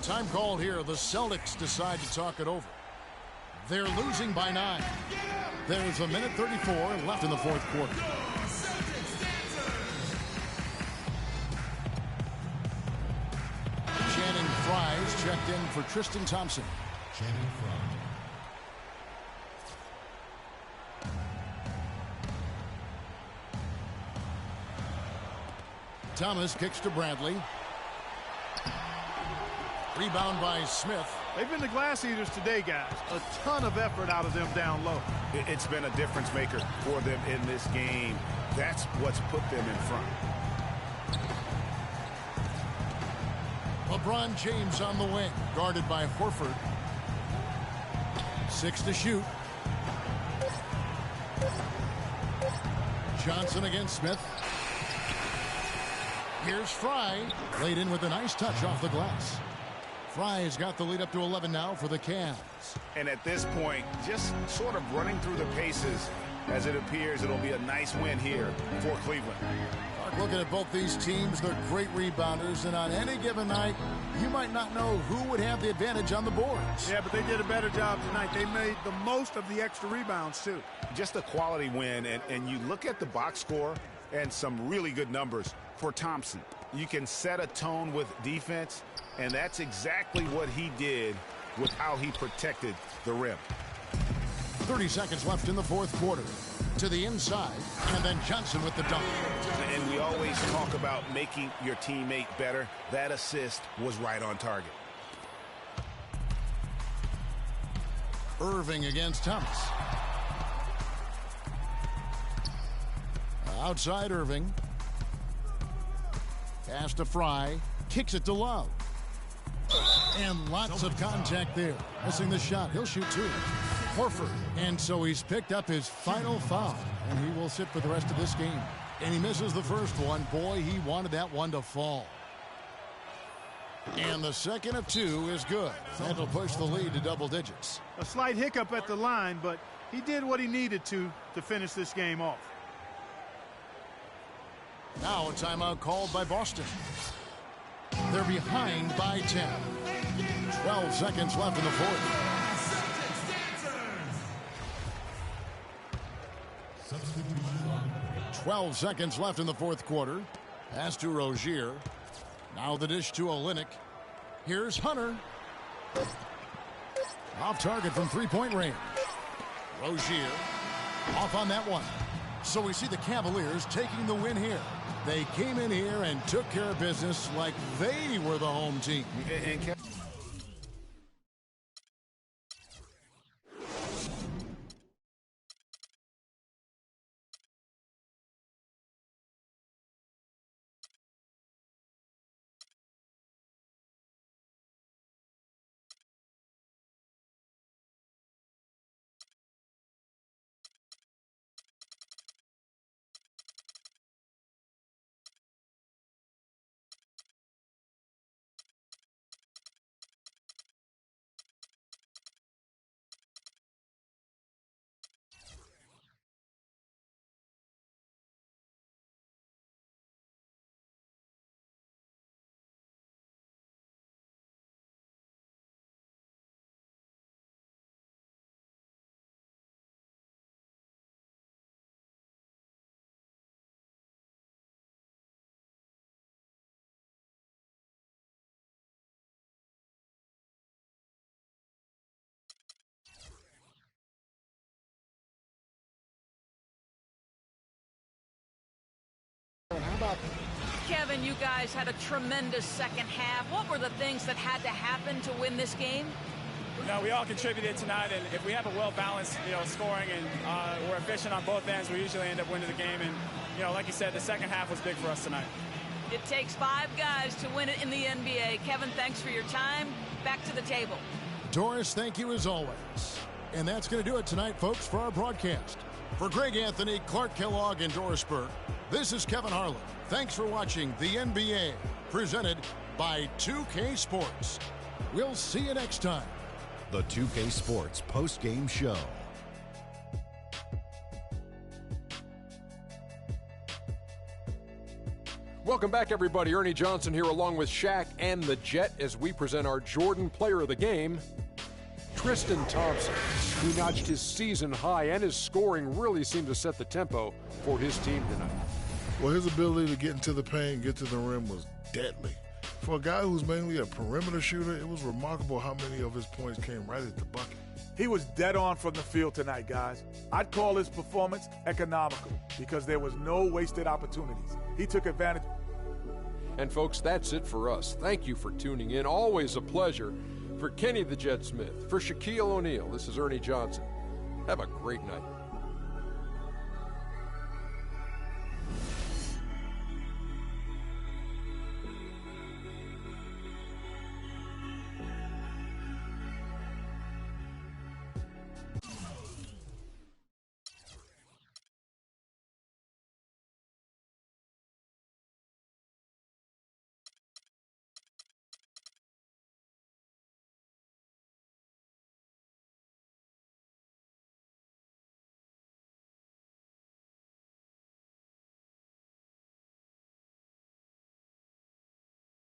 Time called here. The Celtics decide to talk it over. They're losing by 9. There's 1:34 left in the fourth quarter. Channing Frye's checked in for Tristan Thompson. Channing Frye. Thomas kicks to Bradley. Rebound by Smith. They've been the glass eaters today, guys. A ton of effort out of them down low. It's been a difference maker for them in this game. That's what's put them in front. LeBron James on the wing, guarded by Horford. 6 to shoot. Johnson against Smith. Here's Frye, laid in with a nice touch off the glass. Frye's got the lead up to 11 now for the Cavs. And at this point, just sort of running through the paces, as it appears it'll be a nice win here for Cleveland. Looking at both these teams, they're great rebounders, and on any given night, you might not know who would have the advantage on the boards. Yeah, but they did a better job tonight. They made the most of the extra rebounds, too. Just a quality win, and you look at the box score and some really good numbers for Thompson. You can set a tone with defense, and that's exactly what he did with how he protected the rim. 30 seconds left in the fourth quarter. To the inside, and then Johnson with the dunk. And we always talk about making your teammate better. That assist was right on target. Irving against Thomas. Outside Irving. Pass to Frye. Kicks it to Love. And lots of contact there. Missing the shot. He'll shoot 2. Horford. And so he's picked up his final foul. And he will sit for the rest of this game. And he misses the first one. Boy, he wanted that one to fall. And the second of 2 is good. That'll push the lead to double digits. A slight hiccup at the line, but he did what he needed to finish this game off. Now a timeout called by Boston. They're behind by 10. 12 seconds left in the fourth. 12 seconds left in the fourth quarter. Pass to Rozier. Now the dish to Olynyk. Here's Hunter. Off target from three-point range. Rozier off on that one. So we see the Cavaliers taking the win here. They came in here and took care of business like they were the home team. Kevin, you guys had a tremendous second half. What were the things that had to happen to win this game? No, we all contributed tonight, and if we have a well-balanced, scoring and we're efficient on both ends, we usually end up winning the game. And, like you said, the second half was big for us tonight. It takes 5 guys to win it in the NBA. Kevin, thanks for your time. Back to the table. Doris, thank you as always. And that's going to do it tonight, folks, for our broadcast. For Greg Anthony, Clark Kellogg, and Doris Burke, this is Kevin Harlan. Thanks for watching the NBA, presented by 2K Sports. We'll see you next time. The 2K Sports post-game show. Welcome back, everybody. Ernie Johnson here along with Shaq and the Jet as we present our Jordan Player of the Game, Tristan Thompson, who notched his season high, and his scoring really seemed to set the tempo for his team tonight. Well, his ability to get into the paint, get to the rim was deadly. For a guy who's mainly a perimeter shooter, it was remarkable how many of his points came right at the bucket. He was dead on from the field tonight, guys. I'd call his performance economical because there was no wasted opportunities. He took advantage. And folks, that's it for us. Thank you for tuning in. Always a pleasure. For Kenny the Jet Smith, for Shaquille O'Neal, this is Ernie Johnson. Have a great night.